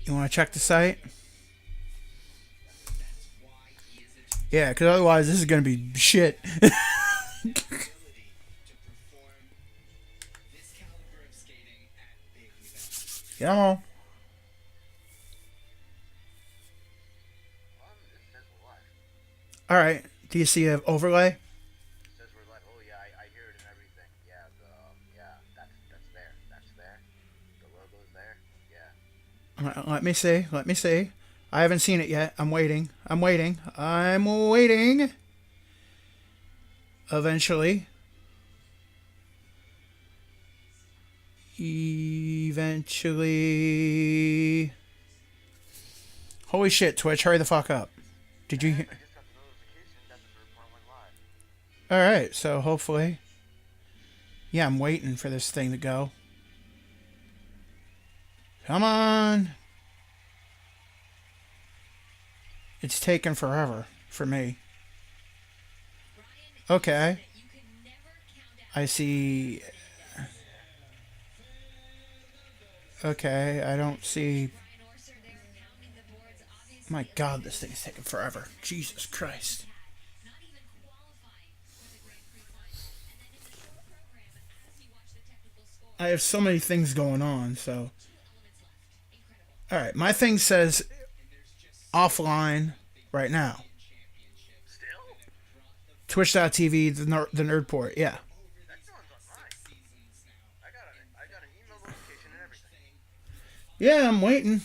You want to check the site? Yeah, because otherwise this is going to be shit. Yeah. All right. Do you see an overlay? Let me see. Let me see. I haven't seen it yet. I'm waiting. I'm waiting. I'm waiting. Eventually. Eventually. Holy shit, Twitch. Hurry the fuck up. Did you hear? Alright, so hopefully. Yeah, I'm waiting for this thing to go. Come on. It's taken forever for me. Okay. I see. Okay, I don't see. My god, this thing is taking forever. Jesus Christ. I have so many things going on, so. Alright, my thing says offline right now. Twitch.tv, the NERDPORT, yeah. Yeah, I'm waiting.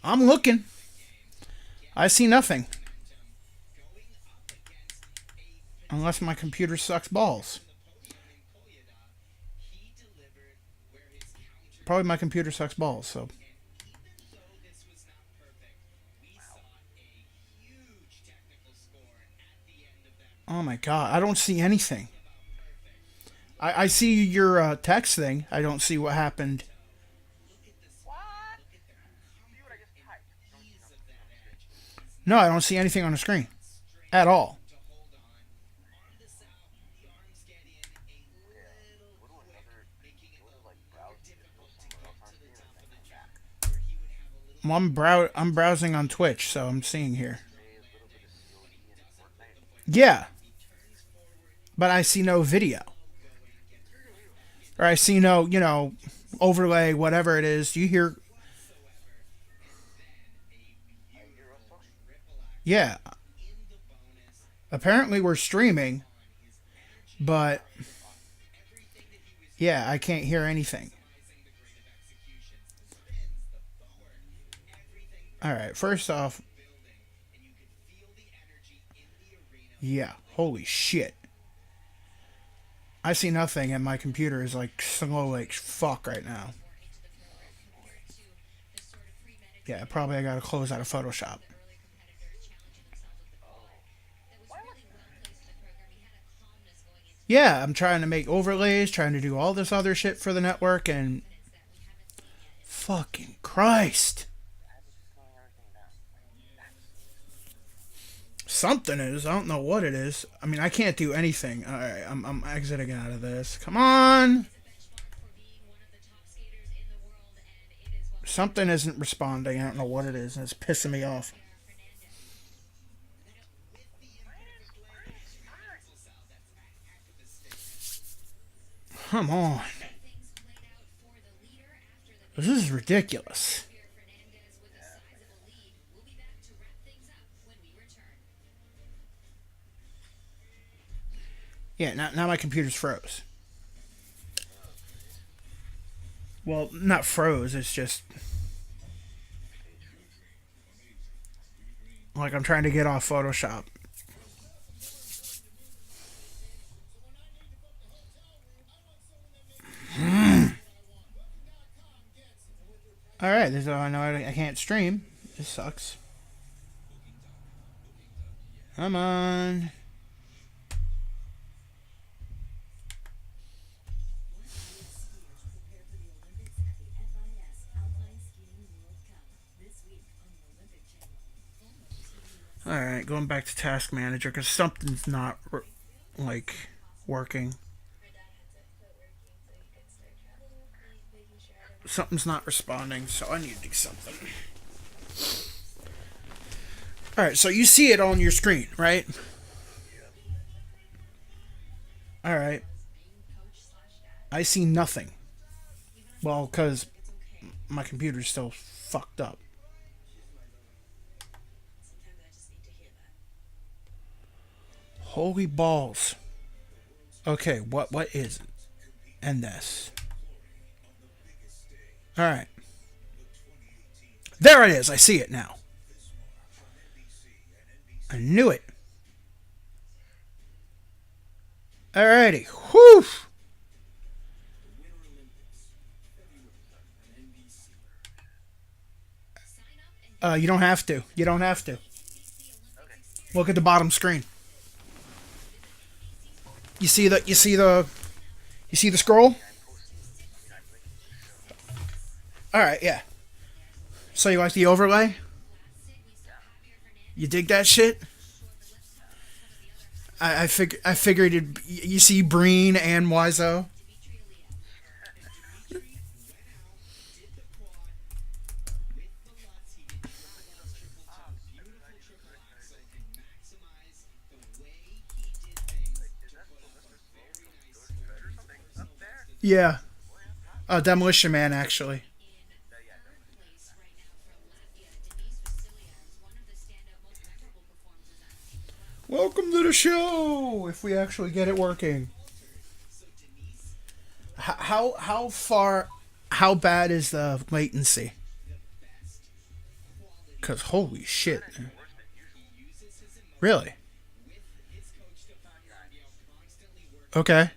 I'm looking. I see nothing. Unless my computer sucks balls. Probably my computer sucks balls, so. Oh my god, I don't see anything. I see your text thing. I don't see what happened. No, I don't see anything on the screen. At all. Well, I'm browsing on Twitch, so I'm seeing here. Yeah, but I see no video. Or I see no, overlay, whatever it is. Do you hear? Yeah. Apparently we're streaming, but yeah, I can't hear anything. All right, first off, yeah, holy shit. I see nothing, and my computer is like slow like fuck right now. Yeah, probably I gotta close out of Photoshop. Yeah, I'm trying to make overlays, trying to do all this other shit for the network, and fucking Christ. Something is. I don't know what it is. I mean, I can't do anything. All right, I'm exiting out of this. Come on. Something isn't responding. I don't know what it is, and it's pissing me off. Come on. This is ridiculous. Yeah, now my computer's froze. Well, not froze. It's just like I'm trying to get off Photoshop. All right, this is how I know I can't stream. This sucks. Come on. All right, going back to Task Manager because something's not working. Something's not responding, so I need to do something. Alright, so you see it on your screen, right? Alright. I see nothing. Well, because my computer's still fucked up. Holy balls. Okay, what is it? And this. Alright. There it is. I see it now. I knew it. Alrighty. Whew. You don't have to. You don't have to. Look at the bottom screen. You see the scroll? Alright, yeah. So you like the overlay? You dig that shit? I figured you see Breen and Wiseau. Yeah. Demolition Man, actually. Welcome to the show. If we actually get it working. How bad is the latency? Cause holy shit. Really? Okay.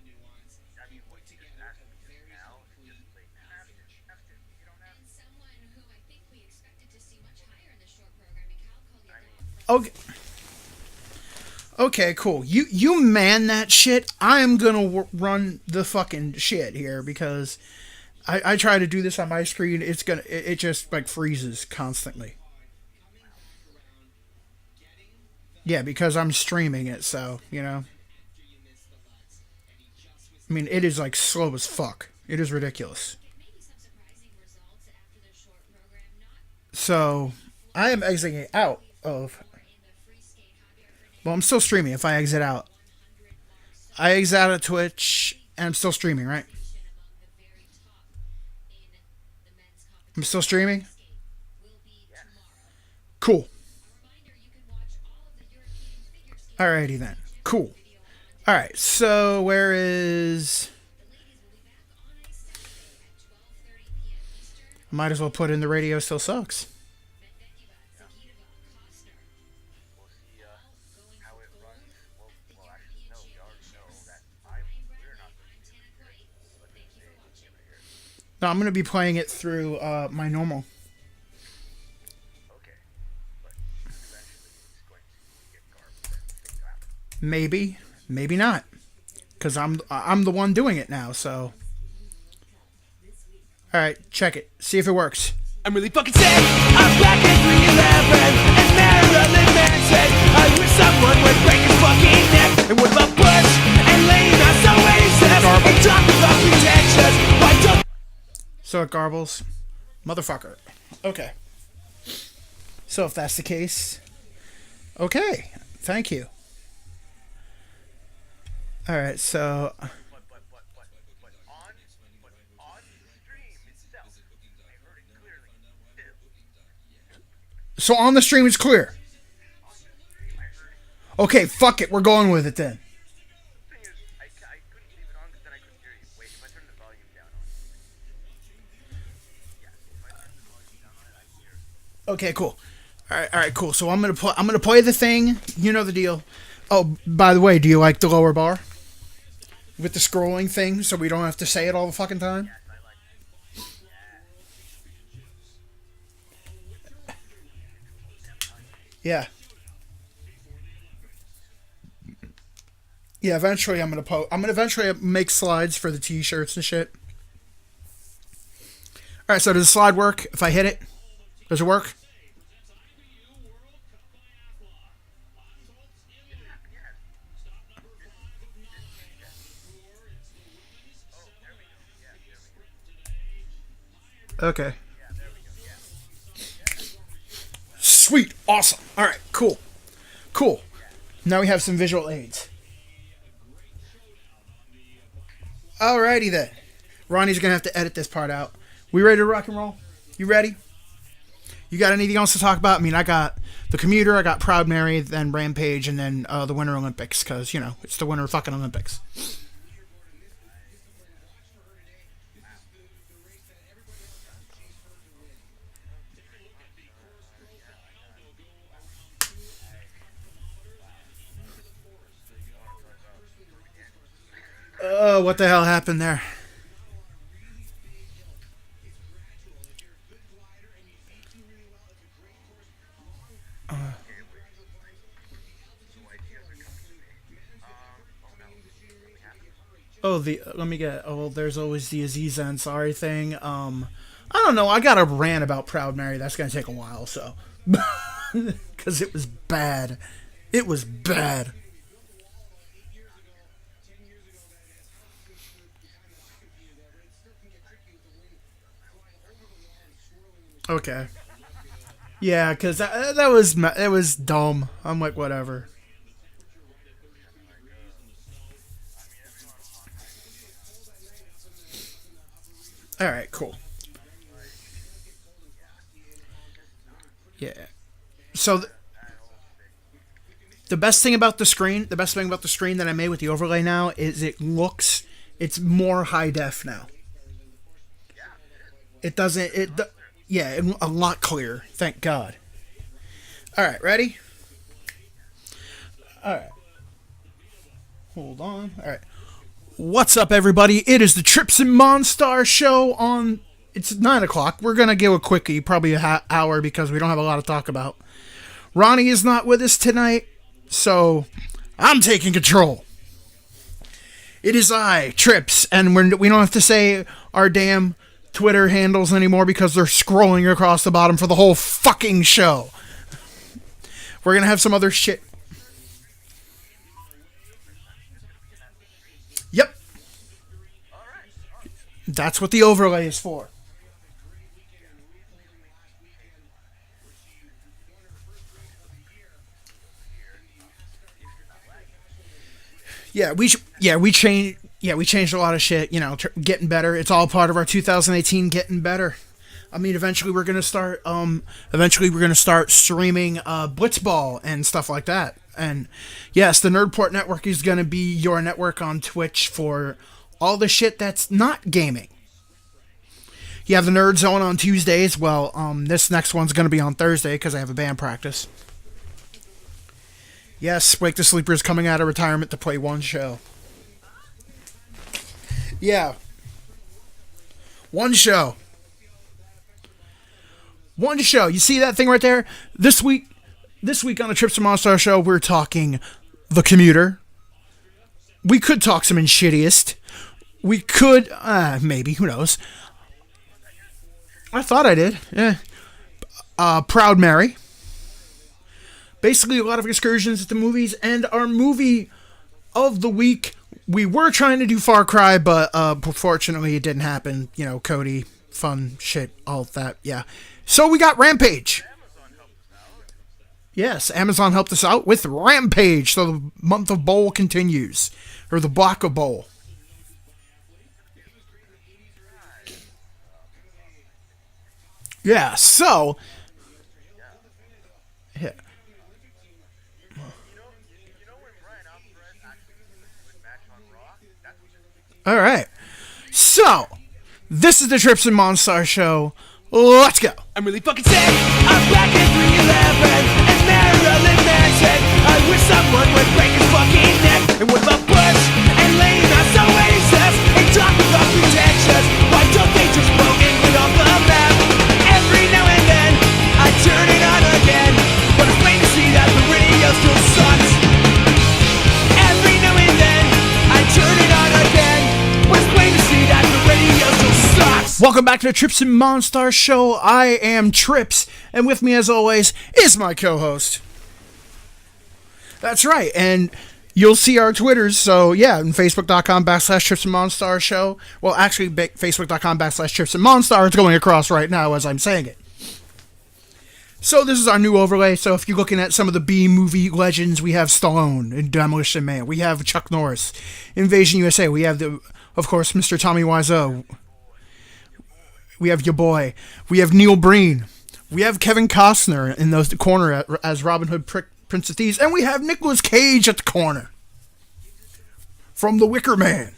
Okay. Okay, cool. You man that shit. I am gonna run the fucking shit here because I try to do this on my screen. It just like freezes constantly. Yeah, because I'm streaming it, so you know. I mean, it is like slow as fuck. It is ridiculous. So I am exiting out of. Well, I'm still streaming. If I exit out, I exit out of Twitch, and I'm still streaming, right? I'm still streaming. Cool. Alrighty then. Cool. Alright, so where is... Might as well put in the radio still sucks. No, I'm going to be playing it through my normal. Maybe. Maybe not. Because I'm the one doing it now, so... Alright, check it. See if it works. I'm really fucking sick. I'm back at 311 and Marilyn Manson. I wish someone would break his fucking neck. And what about Bush and Lena? So racist. And talk about pretentious. Why don't... So it garbles. Motherfucker. Okay. So if that's the case... Okay. Thank you. Alright, so... So on the stream it's clear. Okay, fuck it. We're going with it then. Okay, cool. All right, cool. So I'm gonna play the thing. You know the deal. Oh, by the way, do you like the lower bar with the scrolling thing, so we don't have to say it all the fucking time? Yeah. Yeah. Eventually, I'm gonna eventually make slides for the t-shirts and shit. All right. So does the slide work? If I hit it, does it work? Okay. Sweet. Awesome. All right. Cool. Cool. Now we have some visual aids. Alrighty then. Ronnie's going to have to edit this part out. We ready to rock and roll? You ready? You got anything else to talk about? I mean, I got The Commuter, I got Proud Mary, then Rampage, and then the Winter Olympics, because, you know, it's the Winter fucking Olympics. Oh, what the hell happened there? Let me get. Oh, there's always the Aziz Ansari thing. I don't know. I got a rant about Proud Mary. That's gonna take a while, so because it was bad. It was bad. Okay. Yeah, because that was dumb. I'm like, whatever. All right, cool. Yeah. So the best thing about the screen that I made with the overlay now is it's more high def now. It doesn't yeah, a lot clearer. Thank God. All right, ready? All right. Hold on. All right. What's up, everybody? It is the Trips and Monstar show on. It's 9 o'clock. We're gonna give a quickie, probably a hour, because we don't have a lot to talk about. Ronnie is not with us tonight, so I'm taking control. It is I, Trips, and we don't have to say our damn Twitter handles anymore because they're scrolling across the bottom for the whole fucking show. We're gonna have some other shit. Yep. That's what the overlay is for. We changed a lot of shit, you know, getting better. It's all part of our 2018 getting better. I mean, eventually we're going to start streaming Blitzball and stuff like that. And yes, the NERDPORT network is going to be your network on Twitch for all the shit that's not gaming. You have the Nerd Zone on Tuesdays. Well, this next one's going to be on Thursday because I have a band practice. Yes, Wake the Sleeper is coming out of retirement to play one show. Yeah. One show. One show. You see that thing right there? This week on the Trips and Monstar show, we're talking The Commuter. We could talk some in Shittiest. We could, maybe, who knows. I thought I did. Yeah. Proud Mary. Basically, a lot of excursions at the movies, and our movie of the week, we were trying to do Far Cry, but unfortunately it didn't happen. You know, Cody, fun shit, all that, yeah. So we got Rampage. Yes, Amazon helped us out with Rampage, so the month of Bowl continues, or the block of Bowl. Yeah, so... Yeah. All right. So, this is the Trips and Monstar show. Let's go. I'm really fucking sick. I'm back at 311 and Marilyn Manson. I wish someone would break his fucking neck. And what about Bush and Lena? So racist. And talk about pretentious. Why don't they just blow England off the map? Every now and then I turn it on again, but it's plain to see that the radio still sucks. Every now and then I turn it on again, but it's plain to see that the radio still sucks. Welcome back to the Trips and Monstar show. I am Trips, and with me as always is my co-host. That's right, and You'll see our Twitters. So, yeah, and Facebook.com/Trips and Monstar show. Well, actually, Facebook.com/Trips and Monstar. It's going across right now as I'm saying it. So, this is our new overlay. So, if you're looking at some of the B movie legends, we have Stallone in Demolition Man. We have Chuck Norris, Invasion USA. We have, of course, Mr. Tommy Wiseau. We have your boy. We have Neil Breen. We have Kevin Costner in the corner as Robin Hood, Prince of Thieves. And we have Nicolas Cage at the corner from The Wicker Man.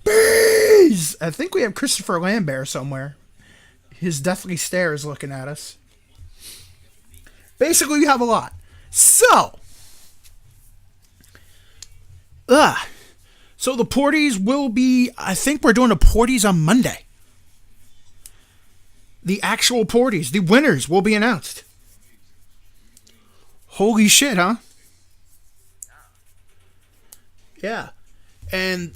Bees! I think we have Christopher Lambert somewhere. His deathly stare is looking at us. Basically, we have a lot. So the Porties will be, I think we're doing the Porties on Monday. The actual Porties, the winners will be announced. Holy shit, huh? Yeah. And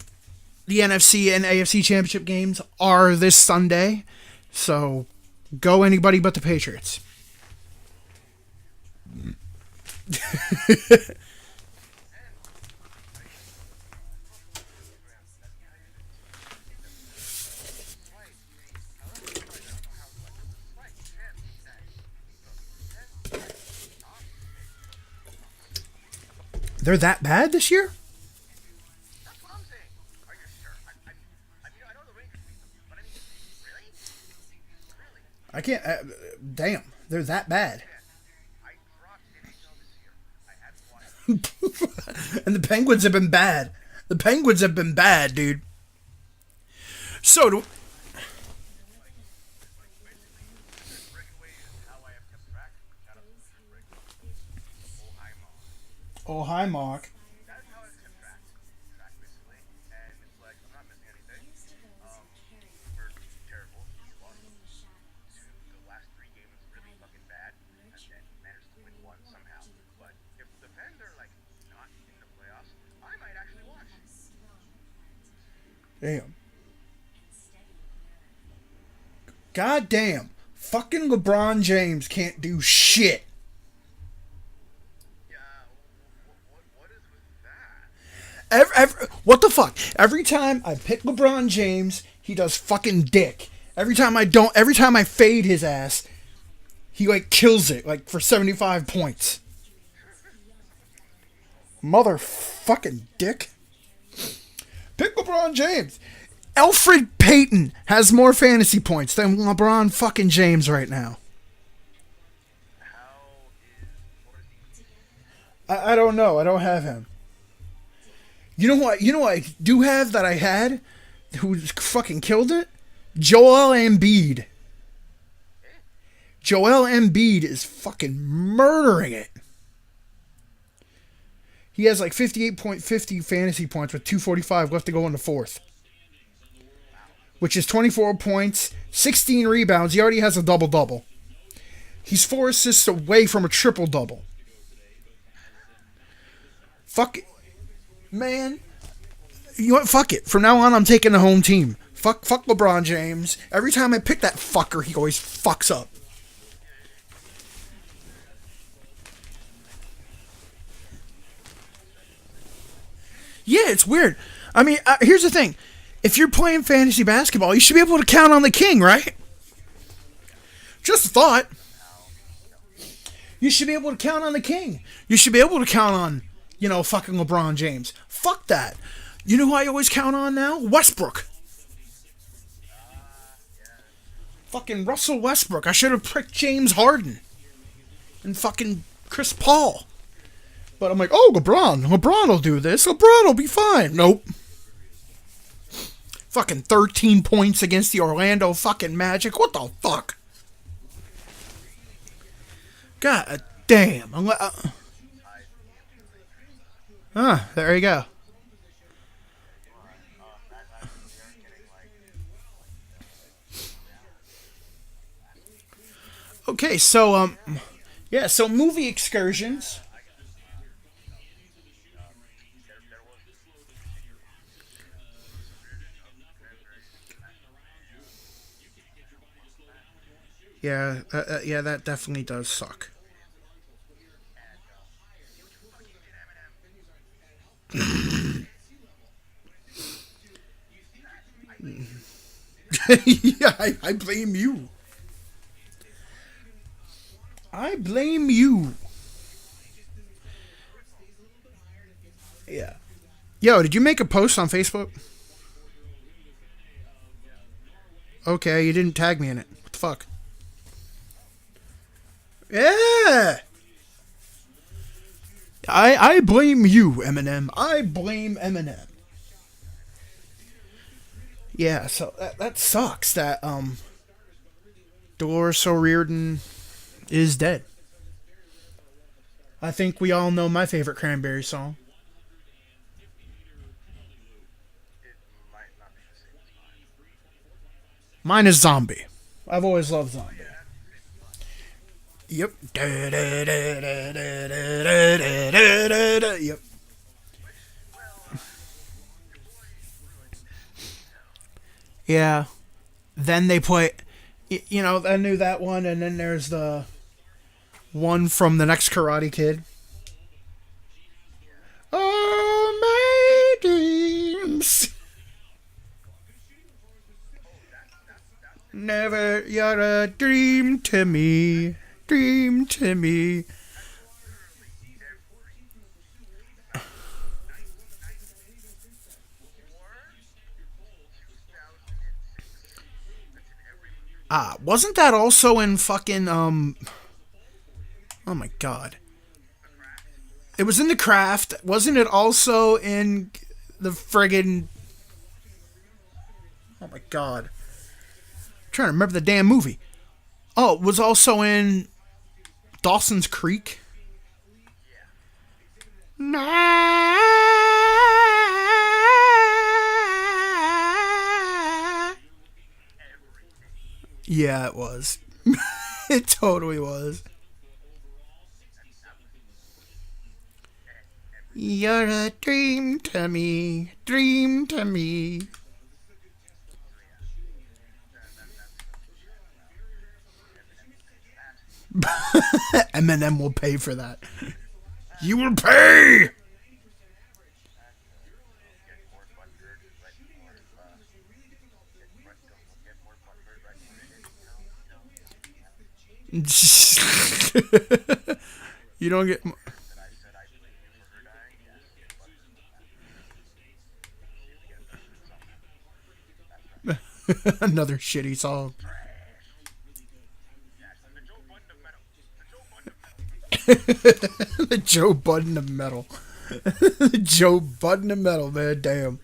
the NFC and AFC championship games are this Sunday. So, go anybody but the Patriots. They're that bad this year? I can't. Damn, they're that bad. And the Penguins have been bad. The Penguins have been bad, dude. So, oh, hi, Mark. Damn. God damn. Fucking LeBron James can't do shit. What the fuck? Every time I pick LeBron James, he does fucking dick. Every time I fade his ass, he like kills it, like for 75 points. Motherfucking dick. Pick LeBron James. Alfred Payton has more fantasy points than LeBron fucking James right now. I don't know. I don't have him. You know what? You know what I do have that I had, who fucking killed it? Joel Embiid. Joel Embiid is fucking murdering it. He has like 58.50 fantasy points with 2:45 left to go in the fourth. Which is 24 points, 16 rebounds. He already has a double-double. He's 4 assists away from a triple-double. Fuck it. Man. You know what? Fuck it. From now on, I'm taking the home team. Fuck LeBron James. Every time I pick that fucker, he always fucks up. Yeah, it's weird. I mean, here's the thing. If you're playing fantasy basketball, you should be able to count on the king, right? Just a thought. You should be able to count on the king. You should be able to count on, fucking LeBron James. Fuck that. You know who I always count on now? Westbrook. Fucking Russell Westbrook. I should have picked James Harden. And fucking Chris Paul. But I'm like, oh, LeBron. LeBron will do this. LeBron will be fine. Nope. Fucking 13 points against the Orlando fucking Magic. What the fuck? God damn. There you go. Okay, so, so movie excursions. Yeah, that definitely does suck. Yeah, I blame you. I blame you. Yeah. Yo, did you make a post on Facebook? Okay, you didn't tag me in it. What the fuck? Yeah. I blame you, Eminem. I blame Eminem. Yeah, so that sucks that Dolores O'Riordan is dead. I think we all know my favorite Cranberry song. Mine is Zombie. I've always loved Zombie. Yep. Yep. Yeah. Then they play, I knew that one, and then there's the one from the next Karate Kid. Oh, my dreams. Never, you're a dream to me. Dream to me. Wasn't that also in fucking, oh my god. It was in The Craft. Wasn't it also in the friggin', oh my god. I'm trying to remember the damn movie. Oh, it was also in Dawson's Creek. Nah. Yeah, it was. It totally was. You're a dream to me, dream to me. Eminem will pay for that. You will pay! You don't get... Another shitty song. The Joe Budden of metal. The Joe Budden of metal, man. Damn.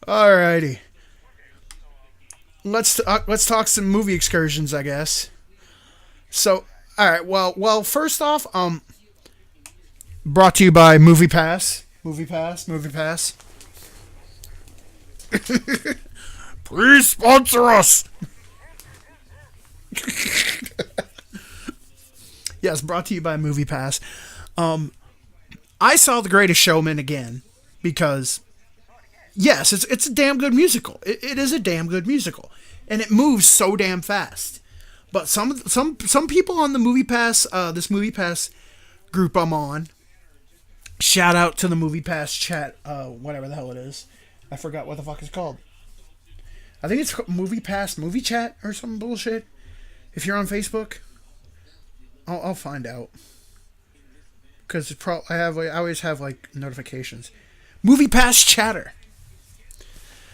Alrighty. Let's talk some movie excursions, I guess. So, all right. Well. First off, brought to you by Movie Pass. Movie Pass. Please sponsor us. Yes, brought to you by Movie Pass. I saw The Greatest Showman again because, yes, it's a damn good musical. It is a damn good musical, and it moves so damn fast. But some people on the Movie Pass, this Movie Pass group I'm on, shout out to the Movie Pass chat, whatever the hell it is. I forgot what the fuck it's called. I think it's Movie Pass Movie Chat or some bullshit. If you're on Facebook, I'll find out. Because I always have like notifications. Movie Pass Chatter.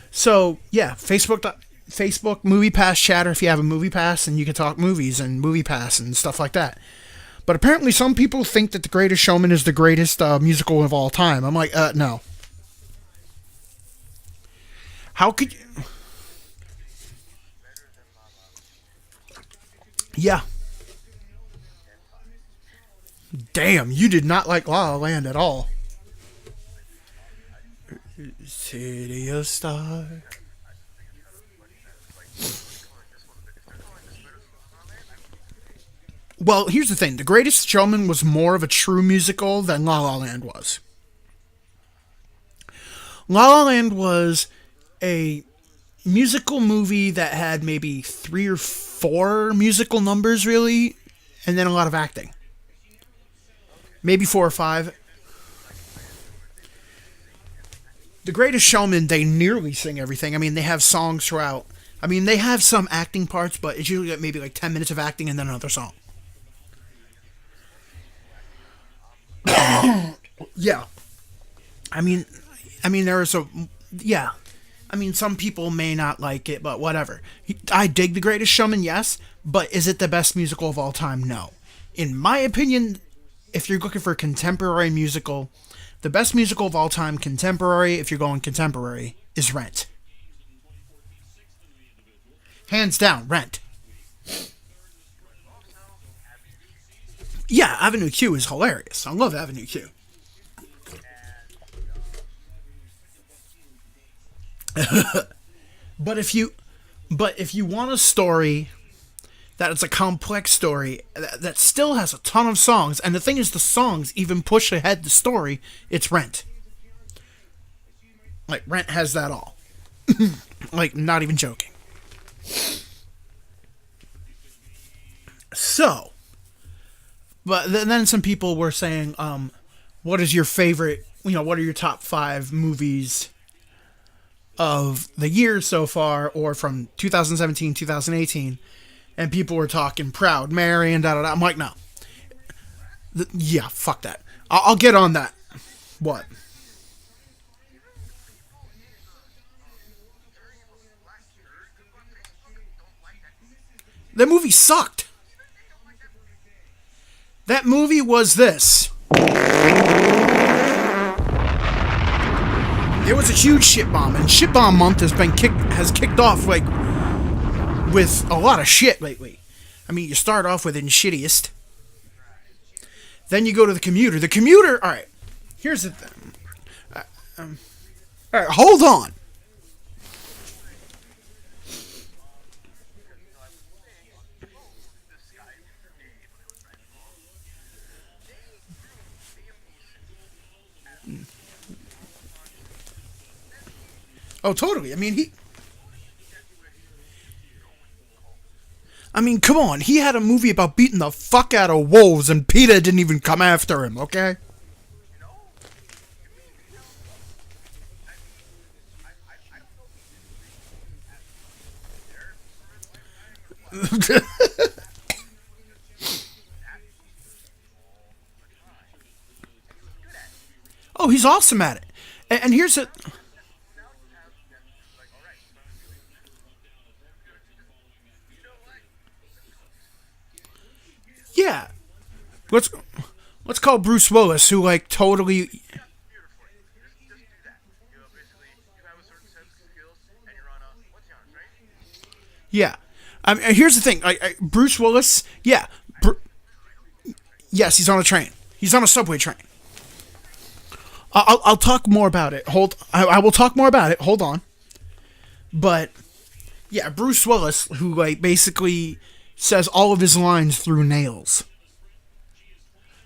So yeah, Facebook Movie Pass Chatter. If you have a Movie Pass, and you can talk movies and Movie Pass and stuff like that. But apparently, some people think that The Greatest Showman is the greatest musical of all time. I'm like, no. How could you? Yeah. Damn, you did not like La La Land at all. City of Stars. Well, here's the thing. The Greatest Showman was more of a true musical than La La Land was. La La Land was a musical movie that had maybe 3 or 4 musical numbers, really, and then a lot of acting. Maybe 4 or 5. The Greatest Showman, they nearly sing everything. I mean, they have songs throughout. I mean, they have some acting parts, but it's usually maybe like 10 minutes of acting and then another song. Yeah. There is a... Yeah. I mean, some people may not like it, but whatever. I dig The Greatest Showman, yes, but is it the best musical of all time? No. In my opinion, if you're looking for a contemporary musical, the best musical of all time, contemporary, if you're going contemporary, is Rent. Hands down, Rent. Yeah, Avenue Q is hilarious. I love Avenue Q. But if you want a story that is a complex story that still has a ton of songs, and the thing is, the songs even push ahead the story, it's Rent. Like, Rent has that all. Like, not even joking. So, but then some people were saying, what is your favorite, what are your top 5 movies of the year so far, or from 2017, 2018, and people were talking Proud Mary and da-da-da. I'm like, no. Yeah, fuck that. I'll get on that. What? That movie sucked. That movie was this. It was a huge shit bomb, and shit bomb month has kicked off like with a lot of shit lately. I mean, you start off with In Shittiest, then you go to The Commuter. The Commuter. All right, here's the thing. All right, hold on. Oh, totally. Come on. He had a movie about beating the fuck out of wolves, and PETA didn't even come after him, okay? Oh, he's awesome at it. And here's a... Yeah. Let's call Bruce Willis, who, like, totally... Yeah. Here's the thing. Bruce Willis, yeah. Yes, he's on a train. He's on a subway train. I'll talk more about it. I will talk more about it. Hold on. But, yeah, Bruce Willis, who, like, basically says all of his lines through nails.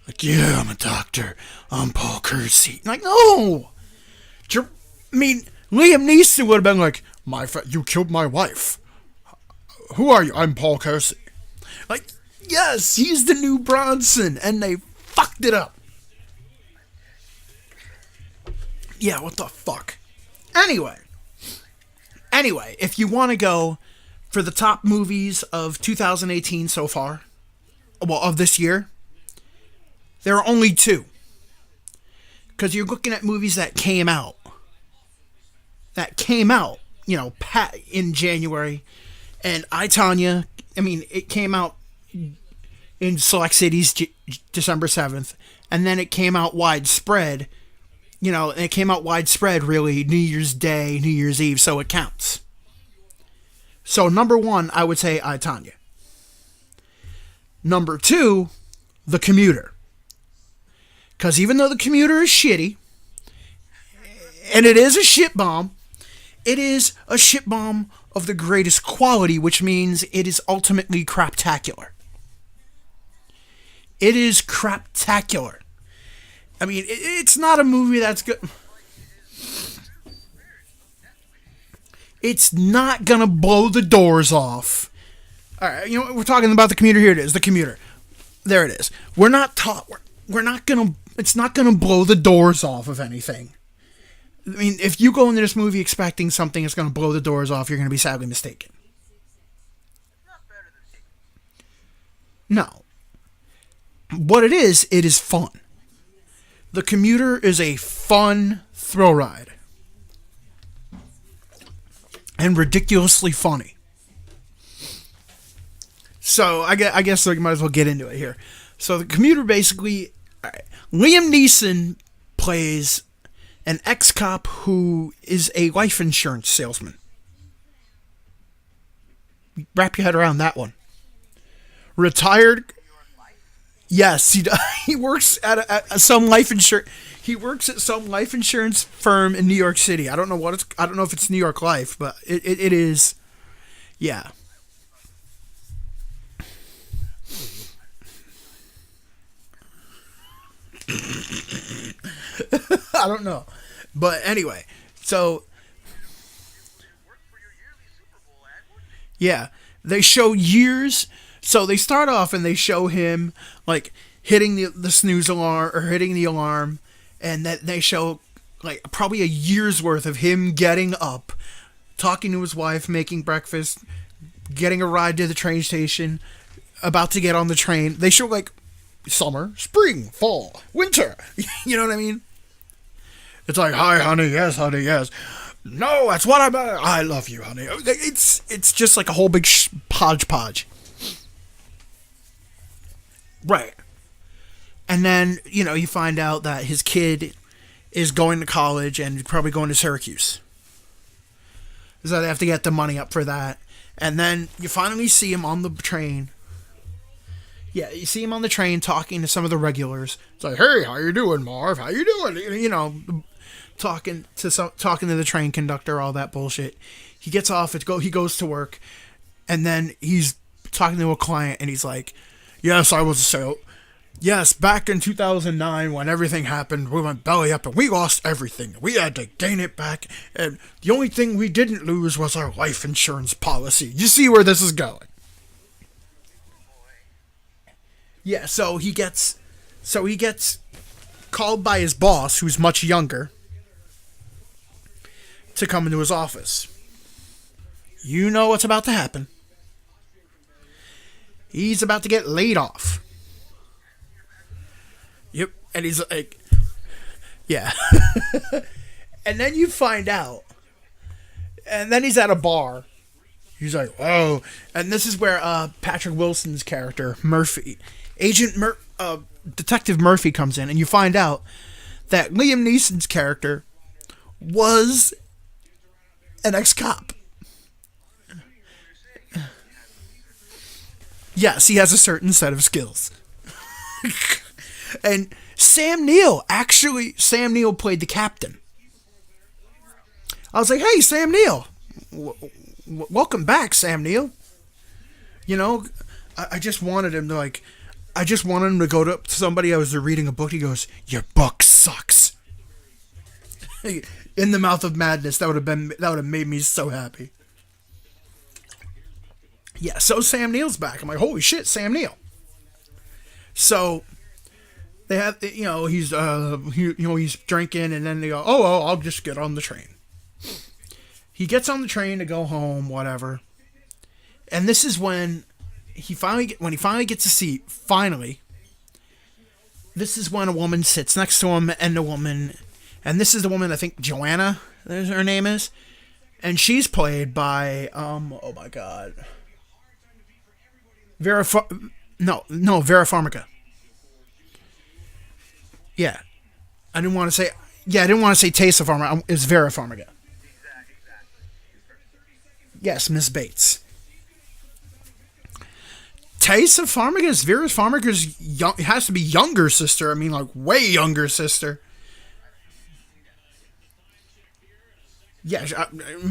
Like, yeah, I'm a doctor. I'm Paul Kersey. Like, no! Liam Neeson would have been like, you killed my wife. Who are you? I'm Paul Kersey. Like, yes, he's the new Bronson, and they fucked it up. Yeah, what the fuck? Anyway, if you want to go for the top movies of 2018 so far, well, of this year, there are only 2. Because you're looking at movies that came out. In January. And I, Tonya, it came out in select cities December 7th. And then it came out widespread. It came out widespread, really, New Year's Day, New Year's Eve, so it counts. So, number 1, I would say I, Tonya. Number 2, The Commuter. Because even though The Commuter is shitty, and it is a shit bomb, it is a shit bomb of the greatest quality, which means it is ultimately craptacular. It is craptacular. It's not a movie that's good. It's not gonna blow the doors off. Alright, we're talking about The Commuter. Here it is, The Commuter. There it is. It's not gonna blow the doors off of anything. I mean, if you go into this movie expecting something that's going to blow the doors off, you're going to be sadly mistaken. No. What it is fun. The Commuter is a fun thrill ride. And ridiculously funny. So, I guess I might as well get into it here. So, The Commuter basically... Liam Neeson plays an ex-cop who is a life insurance salesman. Wrap your head around that one. Retired... Yes, he works at some life insurance. He works at some life insurance firm in New York City. I don't know if it's New York Life, but it is. Yeah. I don't know, but anyway, so yeah, they show years. So they start off and they show him like hitting the snooze alarm or hitting the alarm, and that they show like probably a year's worth of him getting up, talking to his wife, making breakfast, getting a ride to the train station, about to get on the train. They show like summer, spring, fall, winter. You know what I mean? It's like, hi honey, yes honey, yes. No, that's what I love you honey. It's just like a whole big hodgepodge. Right. And then, you find out that his kid is going to college and probably going to Syracuse. So they have to get the money up for that. And then you finally see him on the train. Yeah, you see him on the train talking to some of the regulars. It's like, hey, how you doing, Marv? How you doing? Talking to the train conductor, all that bullshit. He gets off, he goes to work, and then he's talking to a client, and he's like, yes, I was a sale. Yes, back in 2009 when everything happened, we went belly up and we lost everything. We had to gain it back, and the only thing we didn't lose was our life insurance policy. You see where this is going? Yeah, so he gets called by his boss, who's much younger, to come into his office. You know what's about to happen. He's about to get laid off. Yep. And he's like, yeah. And then you find out. And then he's at a bar. He's like, oh. And this is where Patrick Wilson's character, Murphy, Detective Murphy comes in. And you find out that Liam Neeson's character was an ex-cop. Yes, he has a certain set of skills. And Sam Neill played the captain. I was like, hey, Sam Neill. Welcome back, Sam Neill. I just wanted him to go to somebody I was reading a book. He goes, your book sucks. In the Mouth of Madness. That would have made me so happy. Yeah, so Sam Neill's back. I'm like, holy shit, Sam Neill. So they have, he's drinking, and then they go, oh, I'll just get on the train. He gets on the train to go home, whatever. And this is when he finally gets a seat. Finally, this is when a woman sits next to him, and this is the woman, I think Joanna, her name is, and she's played by oh my god. Vera Farmiga. Yeah. I didn't want to say Taysa Farmiga. It's Vera Farmiga. Yes, Miss Bates. Taysa Farmiga is Vera Farmiga's young, it has to be younger sister. I mean, like, way younger sister. Yeah,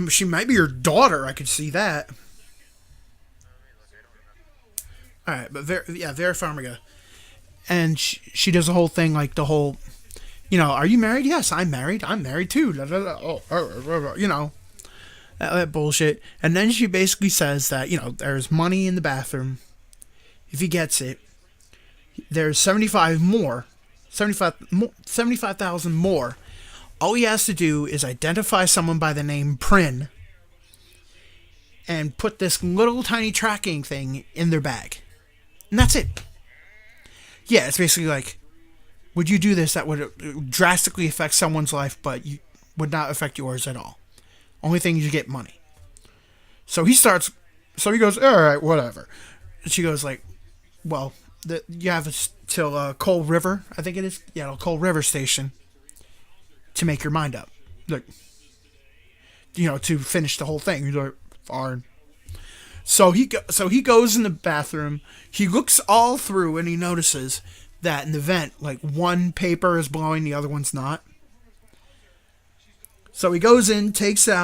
she might be your daughter. I could see that. Alright, but Vera Farmiga. And she does the whole thing, like the whole, are you married? Yes, I'm married. I'm married too. That bullshit. And then she basically says that, there's money in the bathroom. If he gets it, there's 75,000 more All he has to do is identify someone by the name Prin and put this little tiny tracking thing in their bag. And that's it. Yeah, it's basically like, would you do this that would drastically affect someone's life, but you would not affect yours at all? Only thing is you get money. So he goes, all right, whatever. And she goes like, well, you have till Coal River, I think it is. Yeah, Coal River Station to make your mind up. Like, to finish the whole thing. He's like, fine. So he goes in the bathroom. He looks all through and he notices that in the vent, like one paper is blowing, the other one's not. So he goes in, takes it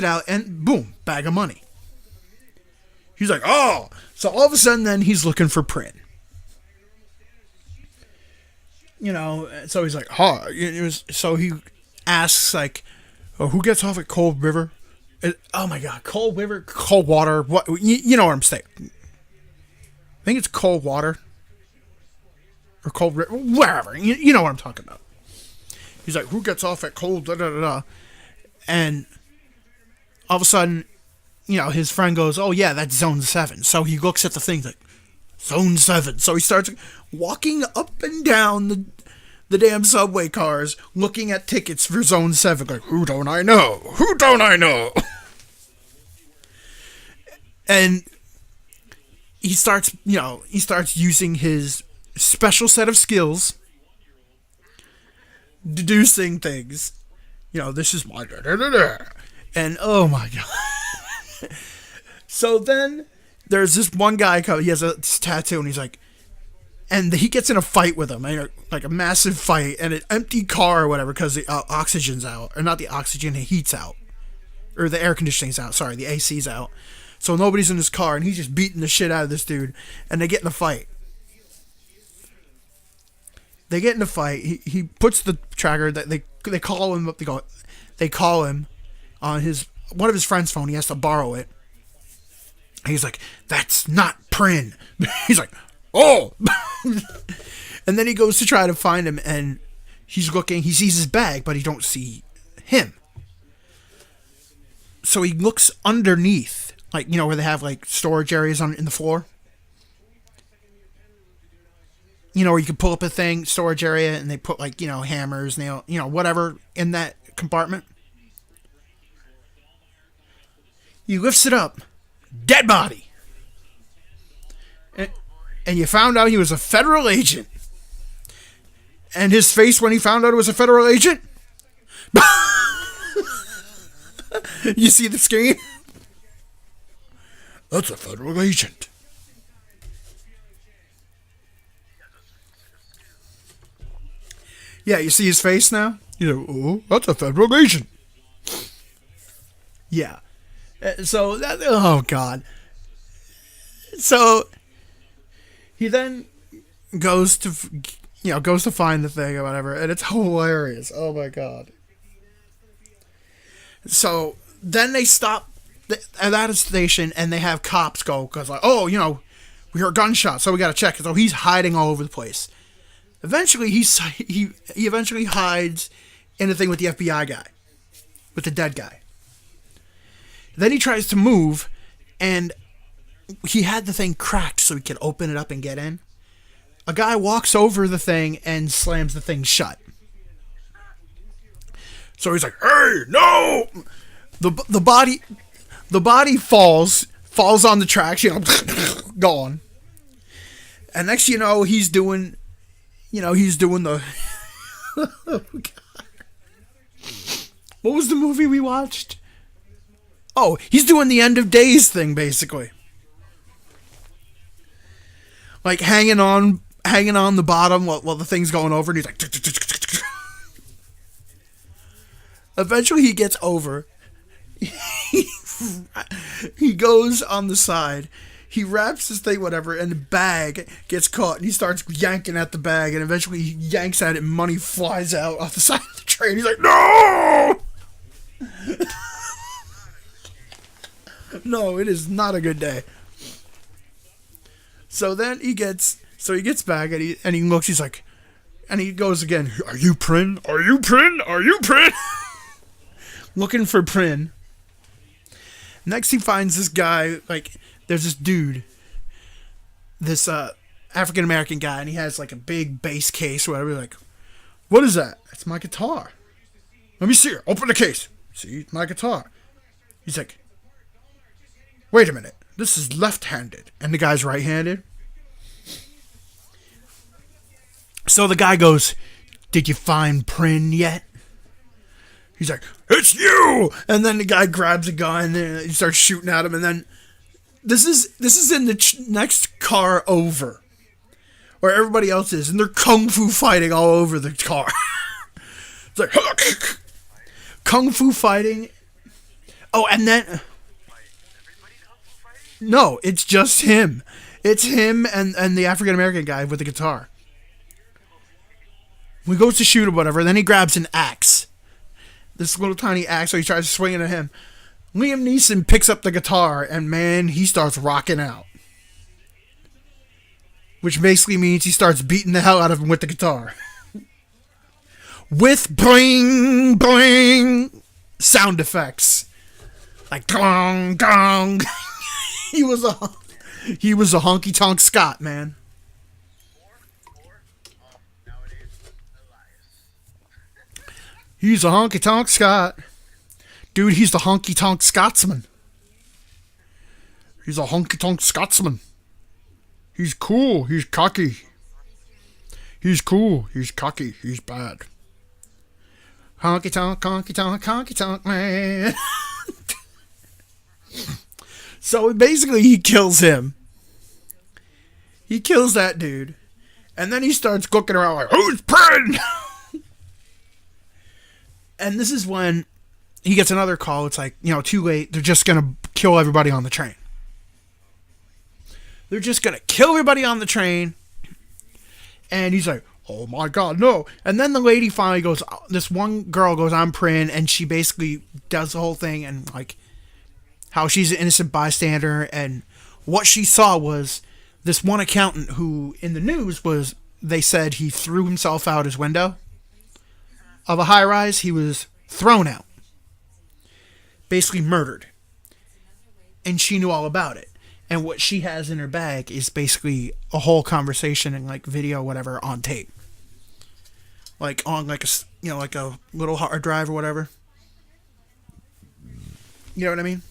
out, and boom, bag of money. He's like, oh! So all of a sudden, then he's looking for Prin. So he's like, huh? So he asks, like, oh, who gets off at Cold River? Oh my God, Cold River, Cold Water. What? You know what I'm saying? I think it's Cold Water or Cold River, wherever. You know what I'm talking about. He's like, who gets off at Cold? Da da da da. And all of a sudden, his friend goes, oh yeah, that's Zone 7. So he looks at the thing like, Zone 7. So he starts walking up and down the damn subway cars, looking at tickets for Zone 7. Like, who don't I know? Who don't I know? And he starts using his special set of skills, deducing things. This is my da-da-da-da. And oh my God. So then there's this one guy, he has a tattoo, and he's like, and he gets in a fight with him, like a massive fight, and an empty car or whatever, because the oxygen's out, or not the oxygen, the heat's out, or the air conditioning's out, sorry, the AC's out. So nobody's in his car, and he's just beating the shit out of this dude, and they get in a fight. He puts the tracker that they call him up. They call him on one of his friend's phone. He has to borrow it. He's like, that's not Prin. He's like, oh. And then he goes to try to find him, and he's looking. He sees his bag, but he don't see him. So he looks underneath, like where they have like storage areas in the floor. Where you can pull up a thing, storage area, and they put like, hammers, nail, whatever in that compartment. He lifts it up. Dead body. And you found out he was a federal agent. And his face when he found out it was a federal agent? You see the screen? That's a federal agent. Yeah, you see his face now? Oh, that's a federal agent. Yeah. So that, oh God. So he then goes to find the thing or whatever, and it's hilarious. Oh my God. So then they stop at that station, and they have cops go, because like, oh, we heard gunshots, so we got to check. So he's hiding all over the place. Eventually, he eventually hides in a thing with the FBI guy, with the dead guy. Then he tries to move, and he had the thing cracked so he could open it up and get in. A guy walks over the thing and slams the thing shut. So he's like, "Hey, no!" The body falls on the tracks, gone. And next you know, he's doing the. Oh, God. What was the movie we watched? Oh, he's doing the End of Days thing, basically. Like hanging on the bottom while the thing's going over, and he's like. Eventually, he gets over. He goes on the side. He wraps this thing, whatever, and the bag gets caught, and he starts yanking at the bag, and eventually he yanks at it, and money flies out off the side of the train. He's like, "No!" No, it is not a good day. So then he gets back, and he looks. He's like, And he goes again, are you Prin? Are you Prin? Are you Prin? Looking for Prin. Next he finds this guy, like, there's this dude, this African-American guy, and he has like a big bass case or whatever. Like, what is that? That's my guitar. Let me see it. Open the case. See, my guitar. He's like, wait a minute. This is left-handed. And the guy's right-handed. So the guy goes, did you find Prin yet? He's like, it's you! And then the guy grabs a gun and he starts shooting at him. And then this is in the next car over, where everybody else is, and they're kung fu fighting all over the car. It's like kung fu fighting. Oh, and then no, it's just him. It's him and the African American guy with the guitar. He goes to shoot or whatever. Then he grabs an axe. This little tiny axe, so he tries swinging at him. Liam Neeson picks up the guitar, and man, he starts rocking out. Which basically means he starts beating the hell out of him with the guitar. With bling, bling sound effects. Like, gong, gong. He was a honky-tonk Scott, man. He's a honky-tonk Scot. Dude, he's the honky-tonk Scotsman. He's a honky-tonk Scotsman. He's cool. He's cocky. He's cool. He's cocky. He's bad. Honky-tonk, honky-tonk, honky-tonk, man. So basically he kills him. He kills that dude. And then he starts looking around like, who's Prin? And this is when he gets another call. It's like, too late. They're just going to kill everybody on the train. They're just going to kill everybody on the train. And he's like, oh my God, no. And then the lady finally goes, this one girl goes on Prin, and she basically does the whole thing and like how she's an innocent bystander. And what she saw was this one accountant who in the news was, they said he threw himself out his window of a high rise. He was thrown out, basically murdered, and she knew all about it. And what she has in her bag is basically a whole conversation and like video, whatever, on tape, like on like a like a little hard drive or whatever. You know what I mean?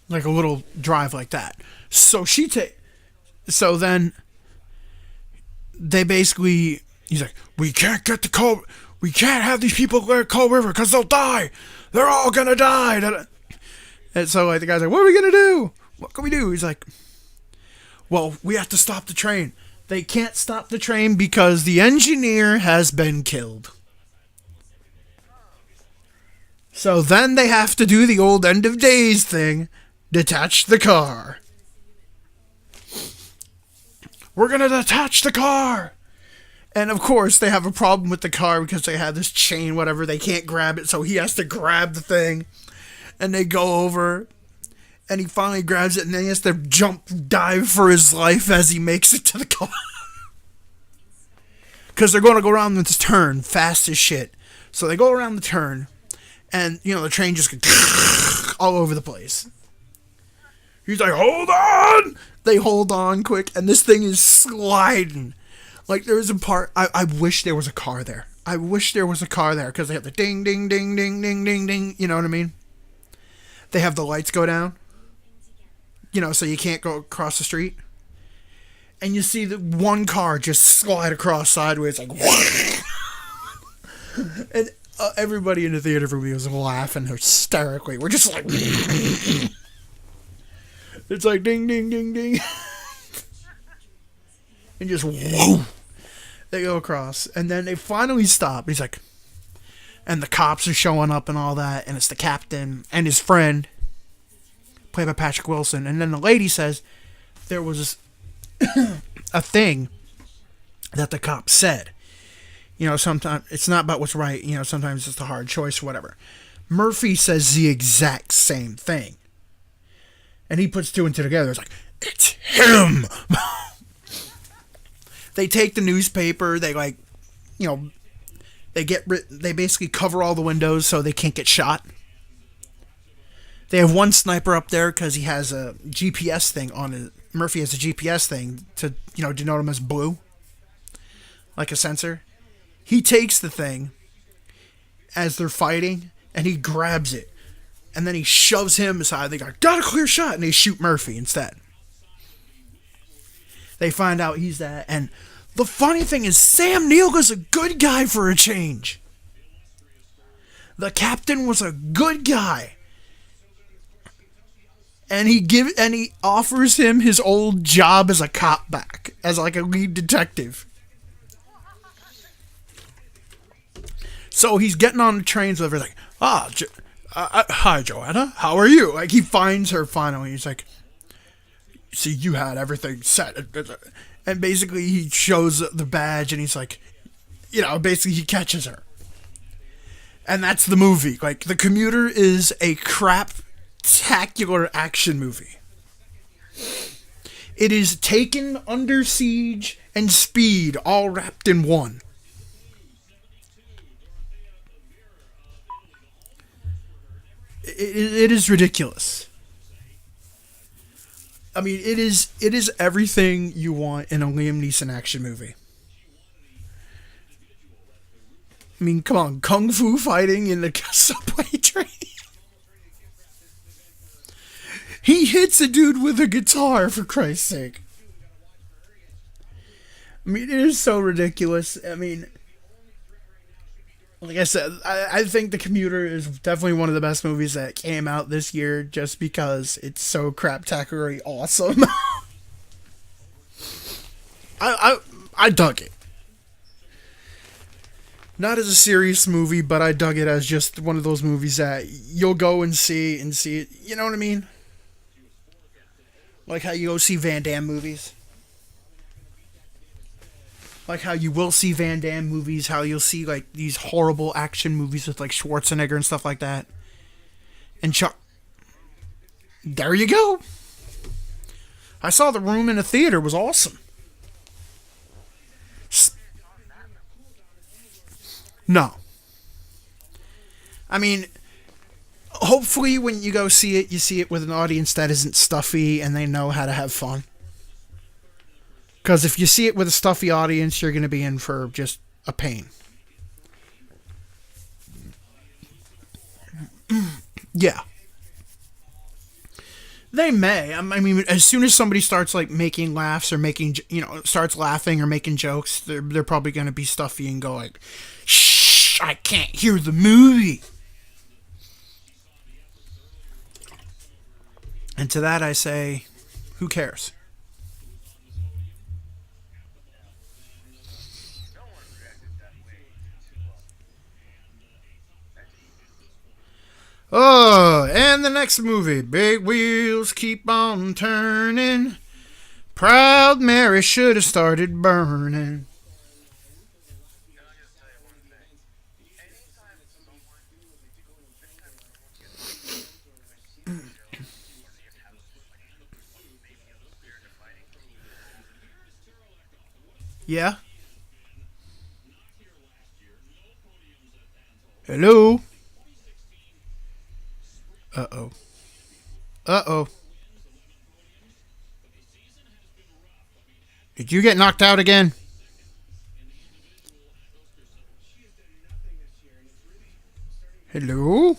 Like a little drive like that. So so then they basically. He's like, we can't have these people go to Coal River because they'll die. They're all gonna die. And so like the guy's like, what are we gonna do? What can we do? He's like, well, we have to stop the train. They can't stop the train because the engineer has been killed. So then they have to do the old end of days thing, detach the car. We're gonna detach the car. And of course, they have a problem with the car because they have this chain, whatever. They can't grab it, so he has to grab the thing. And they go over, and he finally grabs it, and then he has to dive for his life as he makes it to the car. Because they're going to go around this turn fast as shit. So they go around the turn, and, the train just goes all over the place. He's like, hold on! They hold on quick, and this thing is sliding. Like, there was a part, I wish there was a car there. I wish there was a car there, because they have the ding, ding, ding, ding, ding, ding, ding, you know what I mean? They have the lights go down, so you can't go across the street. And you see the one car just slide across sideways, like, and everybody in the theater for me was laughing hysterically. We're just like, it's like ding, ding, ding, ding. And just, whoa, they go across. And then they finally stop. He's like, and the cops are showing up and all that. And it's the captain and his friend, played by Patrick Wilson. And then the lady says there was a thing that the cop said. Sometimes it's not about what's right. Sometimes it's a hard choice or whatever. Murphy says the exact same thing. And he puts two and two together. It's like, it's him. They take the newspaper. They like, you know, they basically cover all the windows so they can't get shot. They have one sniper up there because he has a GPS thing on it. Murphy has a GPS thing to, denote him as blue, like a sensor. He takes the thing as they're fighting, and he grabs it. And then he shoves him aside. They go, got a clear shot, and they shoot Murphy instead. They find out he's that. And the funny thing is, Sam Neill was a good guy for a change. The captain was a good guy. And he offers him his old job as a cop back, as like a lead detective. So he's getting on the train, so they're like, hi Joanna, how are you? Like, he finds her finally. He's like, see, you had everything set. And basically he shows the badge, and he's like, basically he catches her. And that's the movie. Like, The Commuter is a crap-tacular action movie. It is Taken, Under Siege, and Speed all wrapped in one. It is ridiculous. I mean, it is everything you want in a Liam Neeson action movie. I mean, come on, kung fu fighting in the subway train. He hits a dude with a guitar, for Christ's sake. I mean, it is so ridiculous. I mean, like I said, I think The Commuter is definitely one of the best movies that came out this year just because it's so craptacularly awesome. I dug it. Not as a serious movie, but I dug it as just one of those movies that you'll go and see it. You know what I mean? Like how you go see Van Damme movies. Like how you will see Van Damme movies, how you'll see like these horrible action movies with like Schwarzenegger and stuff like that. And there you go. I saw The Room in a theater. It was awesome. No. I mean, hopefully when you go see it, you see it with an audience that isn't stuffy and they know how to have fun. Because if you see it with a stuffy audience, you're going to be in for just a pain. Yeah. They may. I mean, as soon as somebody starts like making laughs or starts laughing or making jokes, they're probably going to be stuffy and go like, shh, I can't hear the movie. And to that I say, who cares? Oh, and the next movie, Big Wheels Keep on Turning. Proud Mary should have started burning. Yeah? Hello? Uh-oh. Uh-oh. Did you get knocked out again? Hello?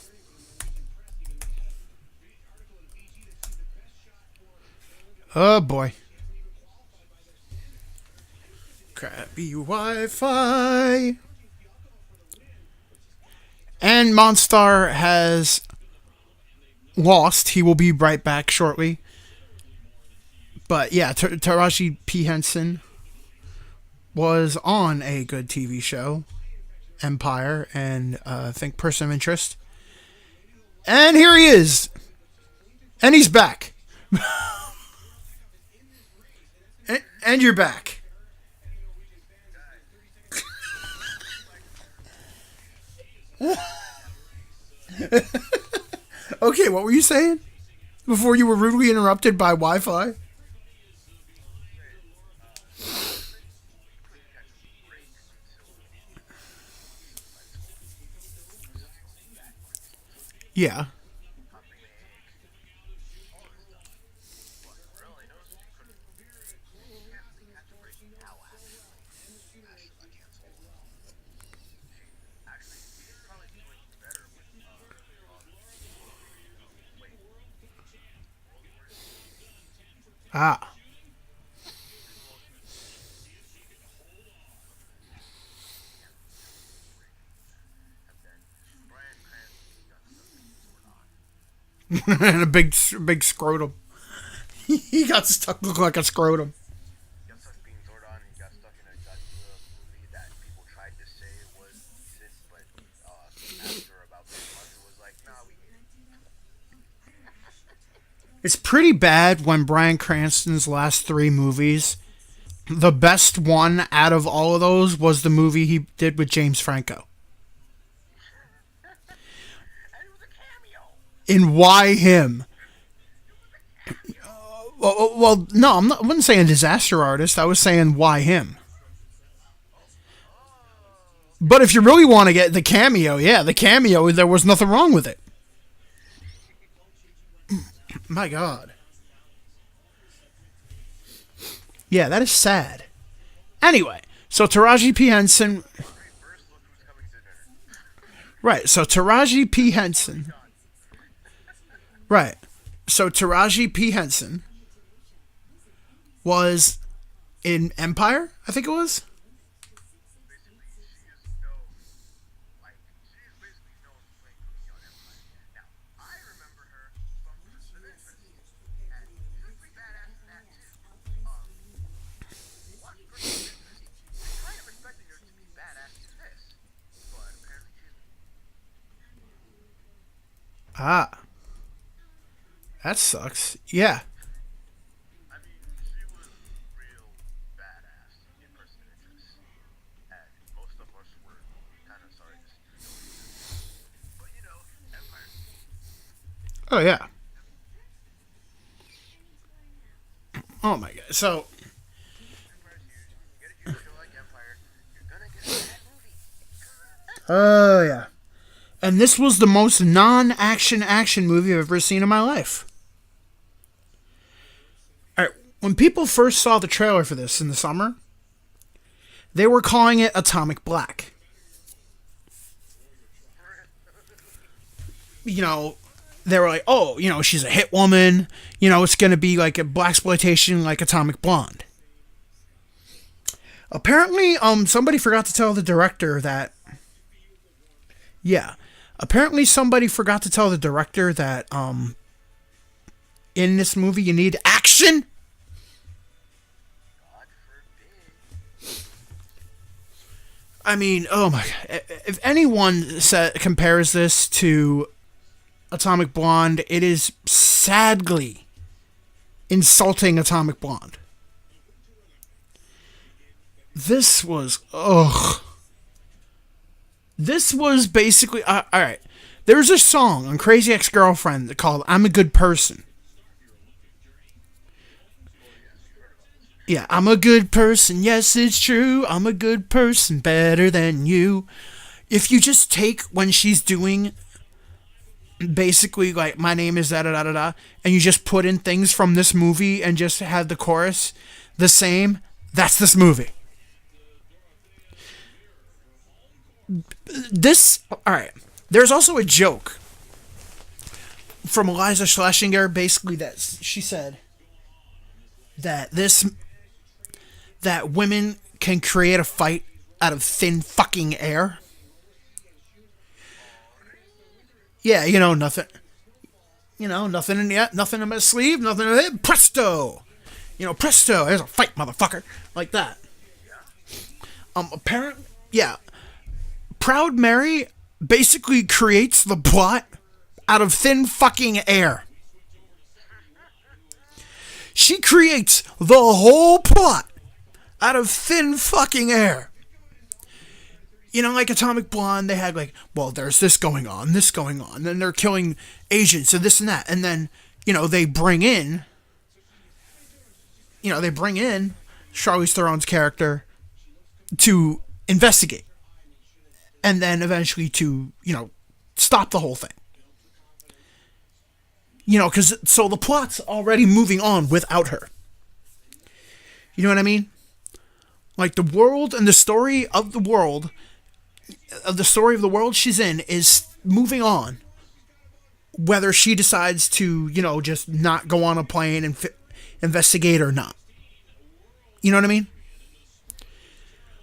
Oh, boy. Crappy Wi-Fi. And Monstar has lost. He will be right back shortly. But yeah, Taraji P. Henson was on a good TV show, Empire, and I think Person of Interest. And here he is. And he's back. and you're back. Okay, what were you saying? Before you were rudely interrupted by Wi-Fi? Yeah. Ah. And a big scrotum. He got stuck looking like a scrotum. It's pretty bad when Bryan Cranston's last three movies, the best one out of all of those was the movie he did with James Franco. In Why Him? Well, no, I wasn't saying disaster artist. I was saying Why Him? But if you really want to get the cameo, yeah, the cameo, there was nothing wrong with it. My God. Yeah, that is sad. Anyway, so Taraji P. Henson. Right, so Taraji P. Henson. Right. So Taraji P. Henson was in Empire, I think it was. Ah, that sucks. Yeah. Oh yeah. Oh my God. So. Oh yeah. And this was the most non-action action movie I've ever seen in my life. All right, when people first saw the trailer for this in the summer, they were calling it Atomic Black. You know, they were like, "Oh, she's a hit woman. It's going to be like a blaxploitation like Atomic Blonde." Apparently, somebody forgot to tell the director that. Yeah, apparently somebody forgot to tell the director that in this movie you need action. I mean, oh my God. If anyone compares this to Atomic Blonde, it is sadly insulting Atomic Blonde. This was, ugh. This was basically, alright. There's a song on Crazy Ex-Girlfriend called I'm a Good Person. Yeah, I'm a good person. Yes, it's true. I'm a good person. Better than you. If you just take when she's doing basically like my name is da da da da da, and you just put in things from this movie and just have the chorus the same, that's this movie. This, alright. There's also a joke from Eliza Schlesinger, basically, that she said that women can create a fight out of thin fucking air. Yeah, nothing. Nothing in my sleeve, nothing in it. Presto! Presto, there's a fight, motherfucker. Like that. Apparently, yeah. Proud Mary basically creates the plot out of thin fucking air. She creates the whole plot out of thin fucking air. Like Atomic Blonde, they had like, well, there's this going on, then they're killing Asians, and this and that, and then, they bring in Charlize Theron's character to investigate. And then eventually to, stop the whole thing. You know, because so the plot's already moving on without her. You know what I mean? Like the world and the story of the world, she's in is moving on. Whether she decides to, you know, just not go on a plane and investigate or not. You know what I mean?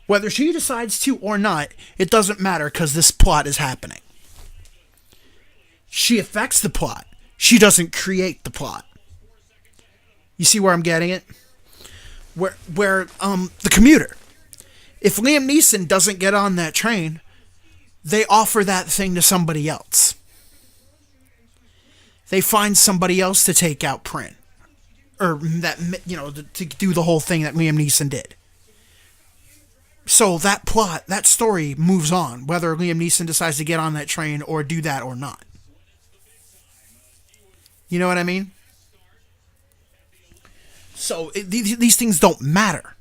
Whether she decides to or not, it doesn't matter because this plot is happening. She affects the plot. She doesn't create the plot. You see where I'm getting it? Where the commuter. If Liam Neeson doesn't get on that train, they offer that thing to somebody else. They find somebody else to take out Prin. Or that, you know, to do the whole thing that Liam Neeson did. So that plot, that story moves on, whether Liam Neeson decides to get on that train or do that or not. You know what I mean? So these things don't matter.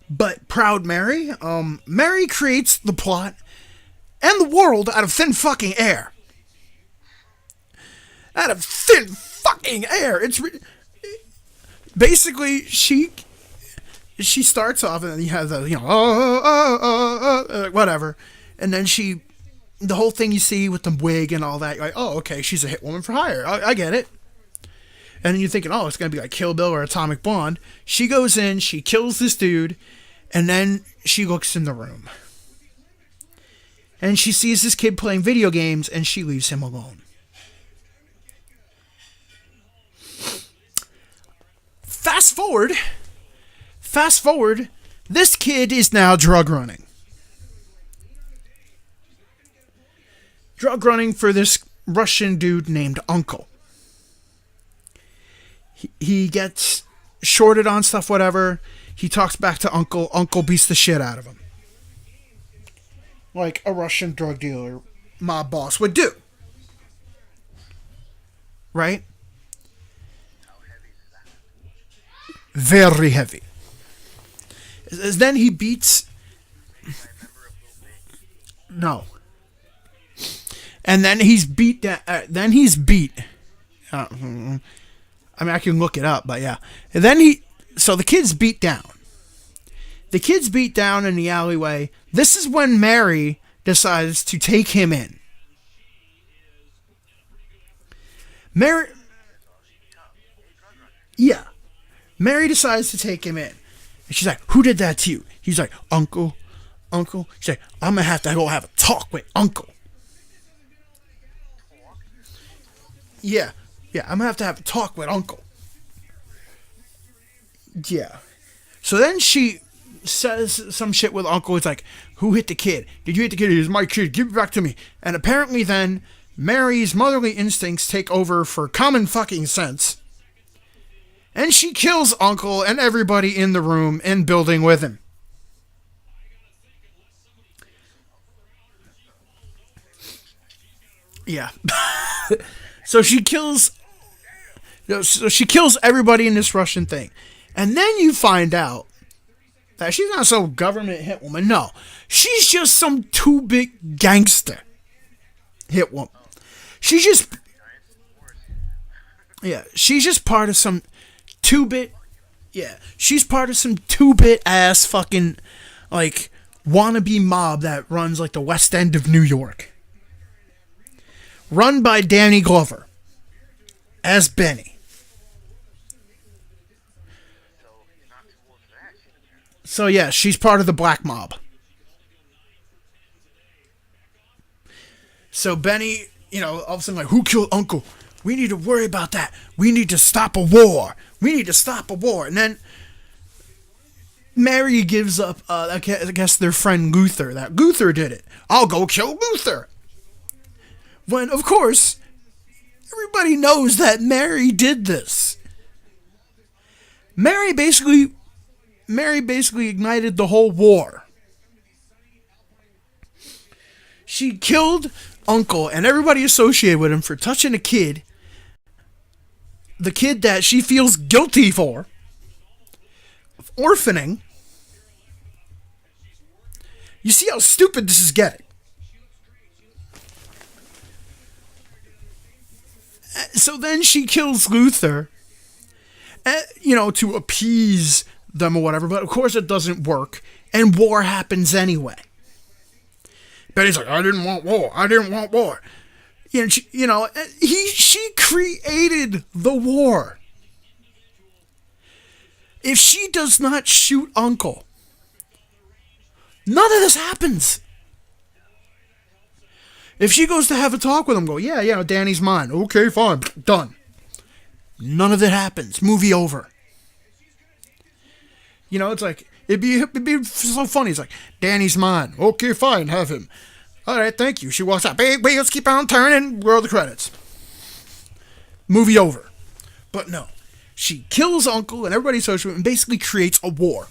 But Proud Mary, Mary creates the plot and the world out of thin fucking air. Out of thin fucking air. It's basically she starts off and then you have the, you know, whatever, and then the whole thing you see with the wig and all that, you're like, oh, okay, she's a hit woman for hire. I get it. And then you're thinking, oh, it's gonna be like Kill Bill or Atomic Blonde. She goes in, she kills this dude, and then she looks in the room. And she sees this kid playing video games, and she leaves him alone. Fast forward, this kid is now drug running. Drug running for this Russian dude named Uncle. He gets shorted on stuff, whatever. He talks back to Uncle. Uncle beats the shit out of him. Like a Russian drug dealer, mob boss would do. Right? Very heavy. Then he beats... No. And then he's beat... I mean, I can look it up, but yeah. And then so the kid's beat down. The kid's beat down in the alleyway. This is when Mary decides to take him in. Yeah. Mary decides to take him in. And she's like, who did that to you? He's like, Uncle. She's like, I'm going to have to go have a talk with Uncle. Yeah, I'm going to have a talk with Uncle. Yeah. So then she says some shit with Uncle. It's like, who hit the kid? Did you hit the kid? It was my kid. Give it back to me. And apparently then, Mary's motherly instincts take over for common fucking sense. And she kills Uncle and everybody in the room and building with him. Yeah. So she kills everybody in this Russian thing. And then you find out that she's not some government hit woman. No. She's just some two-bit gangster hit woman. She's just part of some two-bit... Yeah, she's part of some two-bit ass fucking, like, wannabe mob that runs, like, the West End of New York. Run by Danny Glover as Benny. So, yeah, she's part of the black mob. So, Benny, all of a sudden, like, who killed Uncle? We need to worry about that. We need to stop a war. And then Mary gives up, I guess, their friend Luther. That Luther did it. I'll go kill Luther. When, of course, everybody knows that Mary did this. Mary basically ignited the whole war. She killed Uncle and everybody associated with him for touching a kid. The kid that she feels guilty for. Orphaning. You see how stupid this is getting. So then she kills Luther, to appease them or whatever. But of course it doesn't work, and war happens anyway. Betty's like, I didn't want war. I didn't want war. She created the war. If she does not shoot Uncle, none of this happens. If she goes to have a talk with him, go, yeah, Danny's mine. Okay, fine, done. None of it happens. Movie over. It's like, it'd be so funny. It's like, Danny's mine. Okay, fine, have him. All right, thank you. She walks out. Big wheels keep on turning. Roll the credits. Movie over. But no. She kills Uncle and everybody's social and basically creates a war.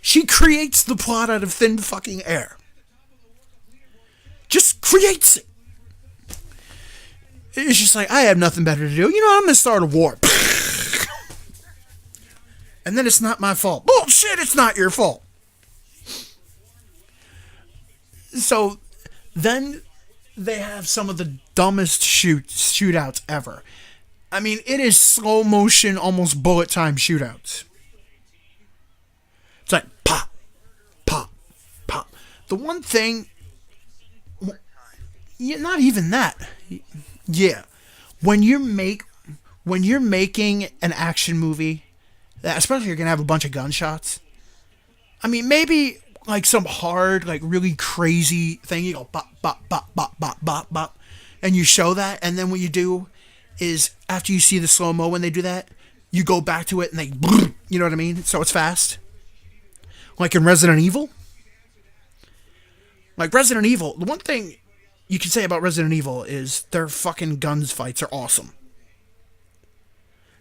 She creates the plot out of thin fucking air. Just creates it. It's just like, I have nothing better to do. I'm going to start a war. And then it's not my fault. Bullshit, it's not your fault. So then they have some of the dumbest shootouts ever. I mean, it is slow motion, almost bullet time shootouts. It's like pop, pop, pop. The one thing, not even that. Yeah, when you're making an action movie, especially you're gonna have a bunch of gunshots. I mean, maybe like some hard, like really crazy thing. You go bop, bop, bop, bop, bop, bop, bop, and you show that, and then what you do is after you see the slow-mo when they do that, you go back to it and they, you know what I mean? So it's fast. Like in Resident Evil. Like Resident Evil, the one thing you can say about Resident Evil is their fucking guns fights are awesome.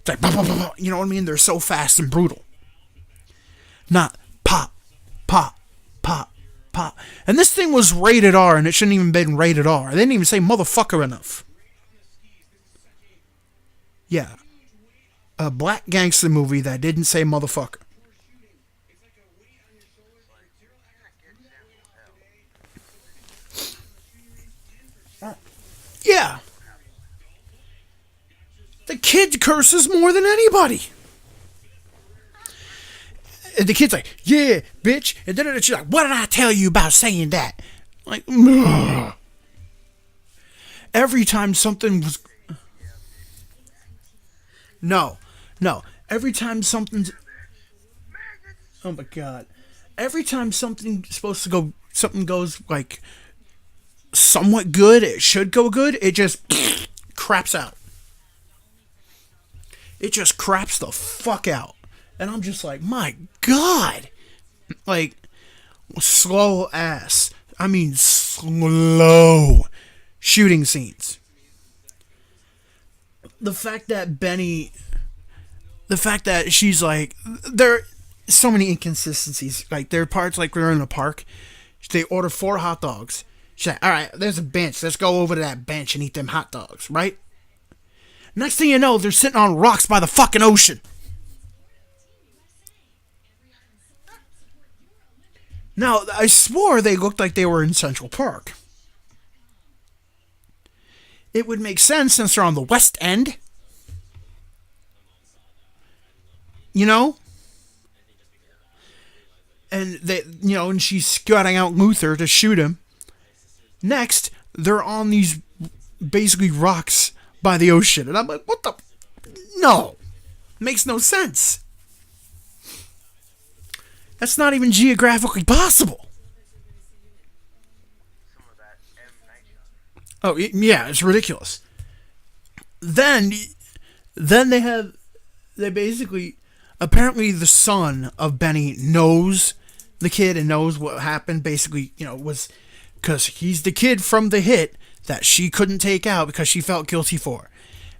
It's like, bah, bah, bah, bah, you know what I mean? They're so fast and brutal. Not pop, pop, pop, pop. And this thing was rated R and it shouldn't even been rated R. They didn't even say motherfucker enough. Yeah. A black gangster movie that didn't say motherfucker. Yeah. The kid curses more than anybody. And the kid's like, yeah, bitch. And then she's like, what did I tell you about saying that? Like, ugh. Every time something was... No. Every time something's... Oh my God. Every time something's supposed to go... Something goes, like, somewhat good, it should go good, it just craps out. It just craps the fuck out. And I'm just like, my God. Like, slow ass. I mean, slow shooting scenes. The fact that she's like, there are so many inconsistencies. Like, there are parts like we're in the park. They order 4 hot dogs. She's like, all right, there's a bench. Let's go over to that bench and eat them hot dogs, right? Next thing you know, they're sitting on rocks by the fucking ocean. Now, I swore they looked like they were in Central Park. It would make sense since they're on the West End. You know? And they, and she's scouting out Luther to shoot him. Next, they're on these basically rocks by the ocean. And I'm like, what the? No. Makes no sense. That's not even geographically possible. Oh, yeah, it's ridiculous. Then they basically, apparently the son of Benny knows the kid and knows what happened. Basically, was because he's the kid from the hit that she couldn't take out because she felt guilty for.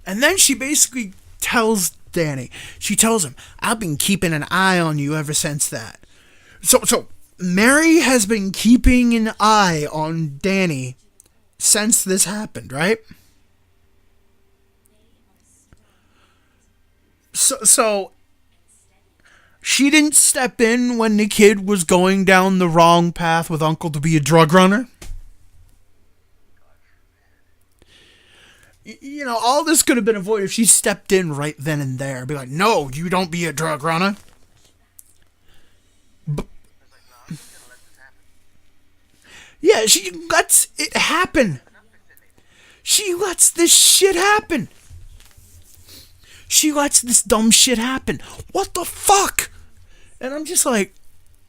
And then she basically tells Danny, she tells him, I've been keeping an eye on you ever since that. So Mary has been keeping an eye on Danny since this happened, right? So she didn't step in when the kid was going down the wrong path with Uncle to be a drug runner. All this could have been avoided if she stepped in right then and there. Be like, no, you don't be a drug runner. Yeah, she lets it happen. She lets this shit happen. She lets this dumb shit happen. What the fuck? And I'm just like,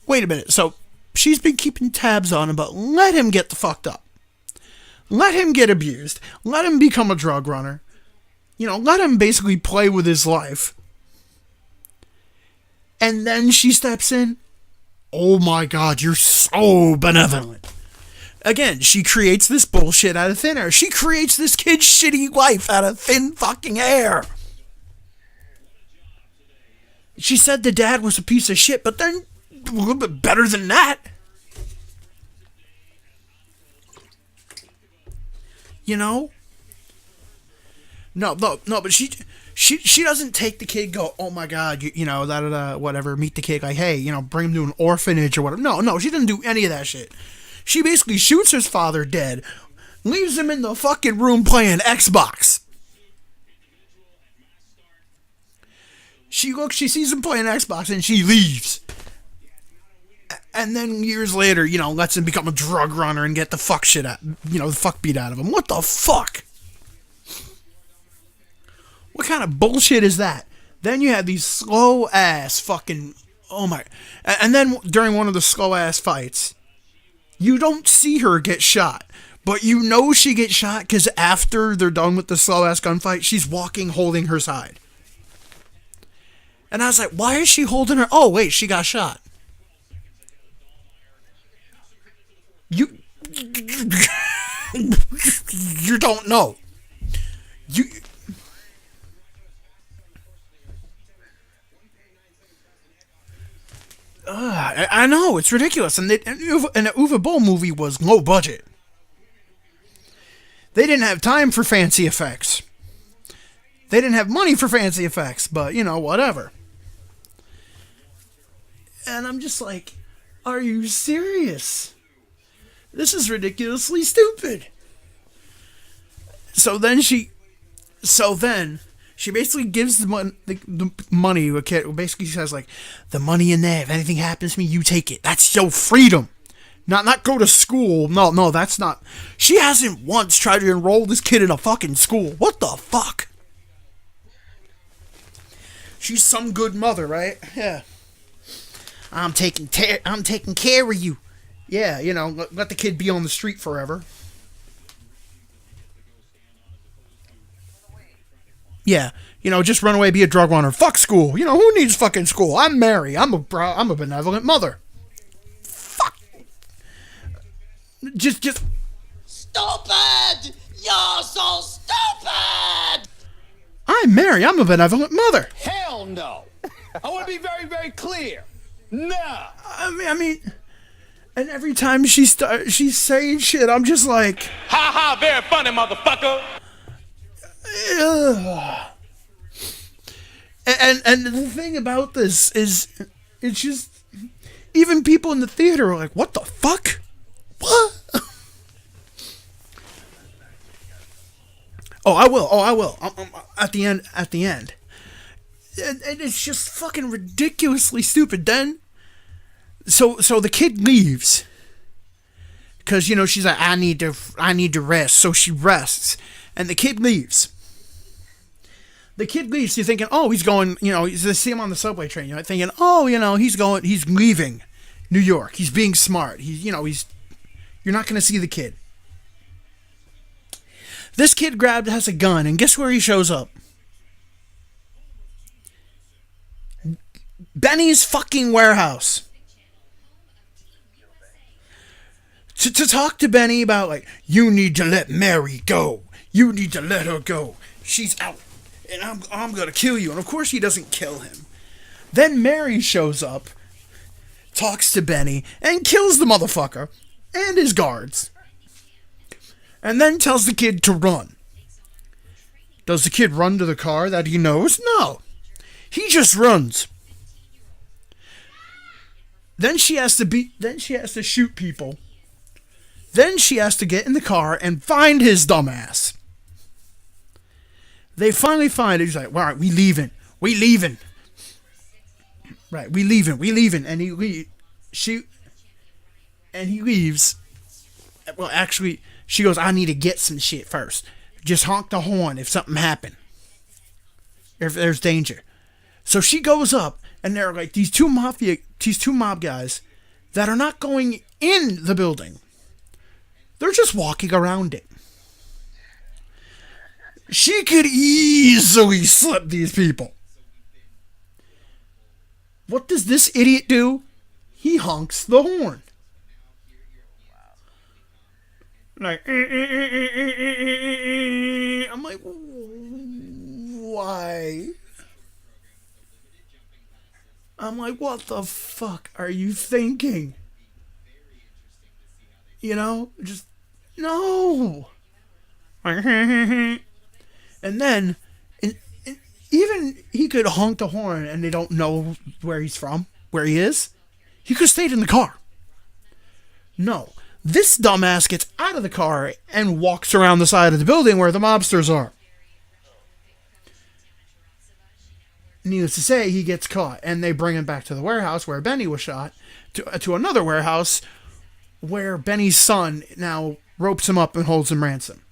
wait a minute. So she's been keeping tabs on him, but let him get the fucked up. Let him get abused. Let him become a drug runner. Let him basically play with his life. And then she steps in. Oh my God, you're so benevolent. Again, she creates this bullshit out of thin air. She creates this kid's shitty life out of thin fucking air. She said the dad was a piece of shit, but then a little bit better than that. No, but she doesn't take the kid, go, oh my God, whatever, meet the kid, like, hey, bring him to an orphanage or whatever. No, she doesn't do any of that shit. She basically shoots his father dead, leaves him in the fucking room playing Xbox. She sees him playing Xbox and she leaves. And then years later, lets him become a drug runner and get the fuck the fuck beat out of him. What the fuck? What kind of bullshit is that? Then you have these slow ass fucking, oh my, and then during one of the slow ass fights, you don't see her get shot, but she gets shot because after they're done with the slow ass gunfight, she's walking holding her side. And I was like, why is she holding her? Oh wait, she got shot. You don't know. I know, it's ridiculous. And the Uwe Boll movie was low budget. They didn't have time for fancy effects. They didn't have money for fancy effects, but, whatever. And I'm just like, are you serious? This is ridiculously stupid. So then she basically gives the money to a kid. Basically says, like, the money in there, if anything happens to me, you take it. That's your freedom. Not go to school. No, that's not. She hasn't once tried to enroll this kid in a fucking school. What the fuck? She's some good mother, right? Yeah. I'm taking care of you. Yeah, let the kid be on the street forever. Yeah, just run away, be a drug runner. Fuck school. Who needs fucking school? I'm Mary. I'm a benevolent mother. Fuck. Just. Stupid! You're so stupid! I'm Mary. I'm a benevolent mother. Hell no! I want to be very, very clear. No. I mean, and every time she's saying shit, I'm just like, ha ha, very funny, motherfucker. And the thing about this is, it's just, even people in the theater are like, what the fuck? What? Oh, I will. At the end. And it's just fucking ridiculously stupid. Then, so the kid leaves. Because, she's like, I need to rest. So she rests. And the kid leaves. You're thinking, oh, he's going, you see him on the subway train. You're thinking, oh, he's leaving New York. He's being smart. You're not going to see the kid. This kid has a gun, and guess where he shows up? Benny's fucking warehouse. To talk to Benny about, like, you need to let Mary go. You need to let her go. She's out. And I'm gonna kill you. And of course he doesn't kill him. Then Mary shows up, talks to Benny, and kills the motherfucker and his guards. And then tells the kid to run. Does the kid run to the car that he knows? No. He just runs. Then she has to shoot people. Then she has to get in the car and find his dumbass. They finally find it. He's like, all right, we leaving. We leaving. Right, we leaving. We leaving. And he leaves. Well, actually, she goes, I need to get some shit first. Just honk the horn if something happened. If there's danger. So she goes up, and they're like these two mob guys that are not going in the building. They're just walking around it. She could easily slip these people. What does this idiot do? He honks the horn. Like, I'm like, why? I'm like, what the fuck are you thinking? You know, just, no. And then, even he could honk the horn and they don't know where he's from, where he is. He could have stayed in the car. No. This dumbass gets out of the car and walks around the side of the building where the mobsters are. Needless to say, he gets caught, and they bring him back to the warehouse where Benny was shot, to another warehouse where Benny's son now ropes him up and holds him ransom.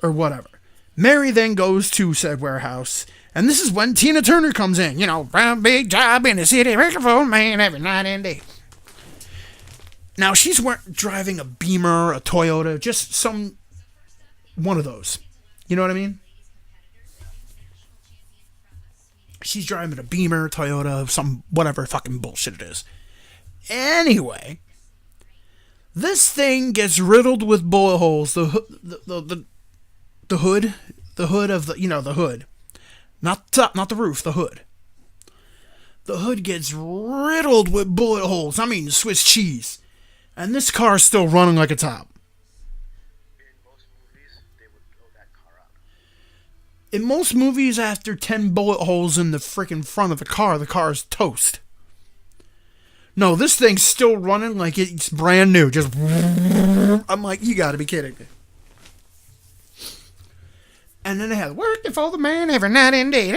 Or whatever. Mary then goes to said warehouse, and this is when Tina Turner comes in. You know, big job in the city, microphone man every night and day. Now, she's driving a Beamer, a Toyota, just one of those. You know what I mean? She's driving a Beamer, Toyota, some whatever fucking bullshit it is. Anyway, this thing gets riddled with bullet holes. The hood of the hood. Not the roof, the hood. The hood gets riddled with bullet holes. I mean, Swiss cheese. And this car is still running like a top. In most movies, they would blow that car up. In most movies, after 10 bullet holes in the freaking front of the car is toast. No, this thing's still running like it's brand new. Just, I'm like, you gotta be kidding me. And then they have working for the man every night and day.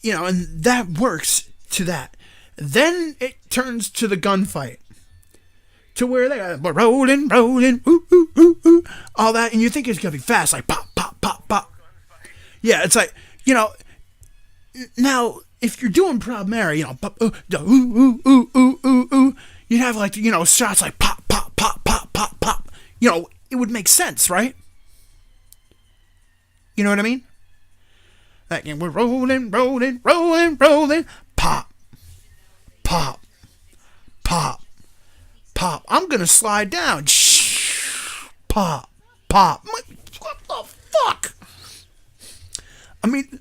You know, and that works to that. Then it turns to the gunfight. To where they are rolling, ooh, ooh, ooh, ooh, all that, and you think it's gonna be fast, like pop, pop, pop, pop. Yeah, it's like, you know. Now, if you're doing Proud Mary, you know, pop, ooh, ooh, ooh, ooh, ooh, ooh, you'd have like, you know, shots like pop, pop, pop, pop, pop, pop. You know, it would make sense, right? You know what I mean? Like, and we're rolling, rolling, rolling, rolling, pop, pop, pop. Pop. I'm gonna slide down. Shh. Pop. Pop. What the fuck? I mean,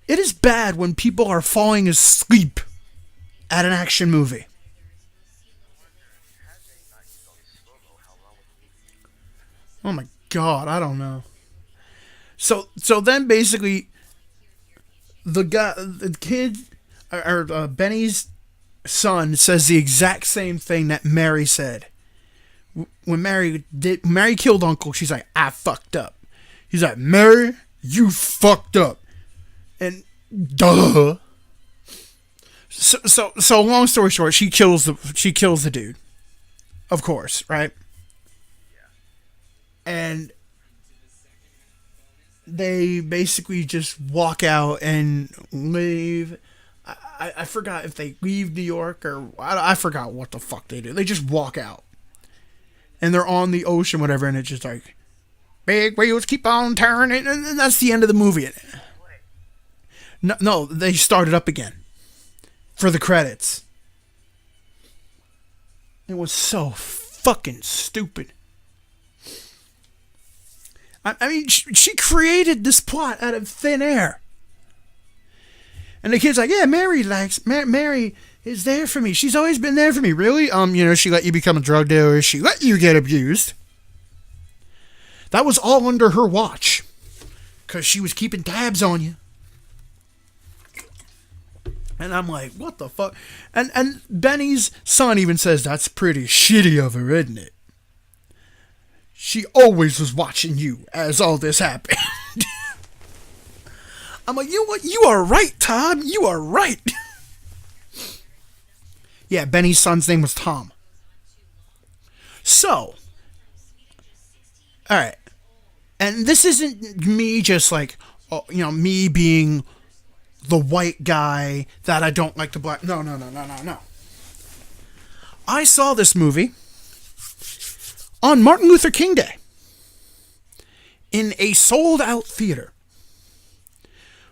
it is bad when people are falling asleep at an action movie. Oh my god, I don't know. So then basically, the kid, or Benny's son says the exact same thing that Mary said. When Mary killed Uncle, she's like, I fucked up. He's like, Mary, you fucked up. And duh. So long story short, she kills the dude. Of course, right? And they basically just walk out and leave. I forgot if they leave New York or I forgot what the fuck they do. They just walk out. And they're on the ocean, whatever, and it's just like, big wheels keep on turning, and that's the end of the movie. No, they start it up again. For the credits. It was so fucking stupid. I mean, she created this plot out of thin air. And the kid's like, yeah, Mary is there for me. She's always been there for me. Really? You know, she let you become a drug dealer. She let you get abused. That was all under her watch. Because she was keeping tabs on you. And I'm like, what the fuck? And Benny's son even says, that's pretty shitty of her, isn't it? She always was watching you as all this happened. I'm like, you know what? You are right, Tom. You are right. Yeah, Benny's son's name was Tom. So, all right. And this isn't me just like, me being the white guy that I don't like the black. No. I saw this movie on Martin Luther King Day in a sold-out theater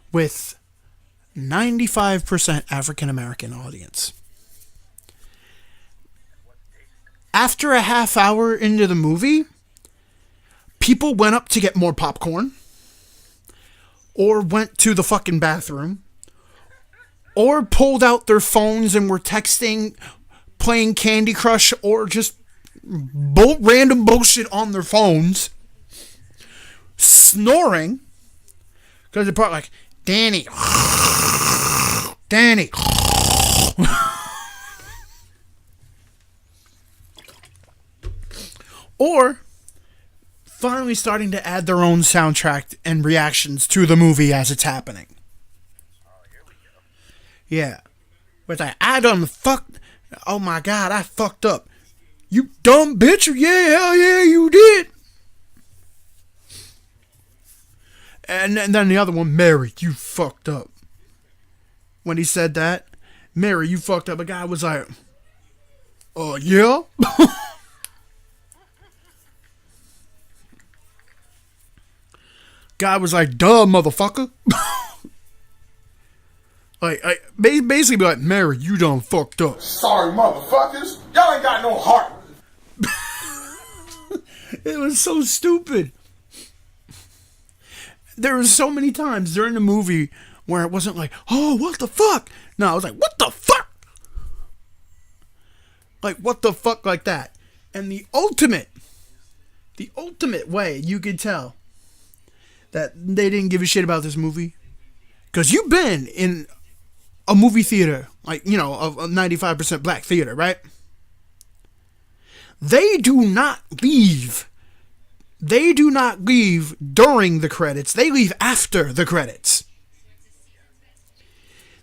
with 95% African-American audience. After a half hour into the movie, people went up to get more popcorn, or went to the fucking bathroom, or pulled out their phones and were texting, playing Candy Crush, or just random bullshit on their phones, snoring, because they're probably like, Danny. Or finally starting to add their own soundtrack and reactions to the movie as it's happening. Yeah. With that, I done fucked. Oh my God, I fucked up. You dumb bitch. Yeah, hell yeah, you did. And then the other one, Mary, you fucked up. When he said that, Mary, you fucked up. A guy was like, yeah? Guy was like, duh, motherfucker. Basically be like, Mary, you done fucked up. Sorry, motherfuckers. Y'all ain't got no heart. It was so stupid. There were so many times during the movie where it wasn't like, oh, what the fuck? No, I was like, what the fuck? Like, what the fuck, like that. And the ultimate way you could tell that they didn't give a shit about this movie, because you've been in a movie theater, like, a 95% black theater, right? They do not leave. They do not leave during the credits. They leave after the credits.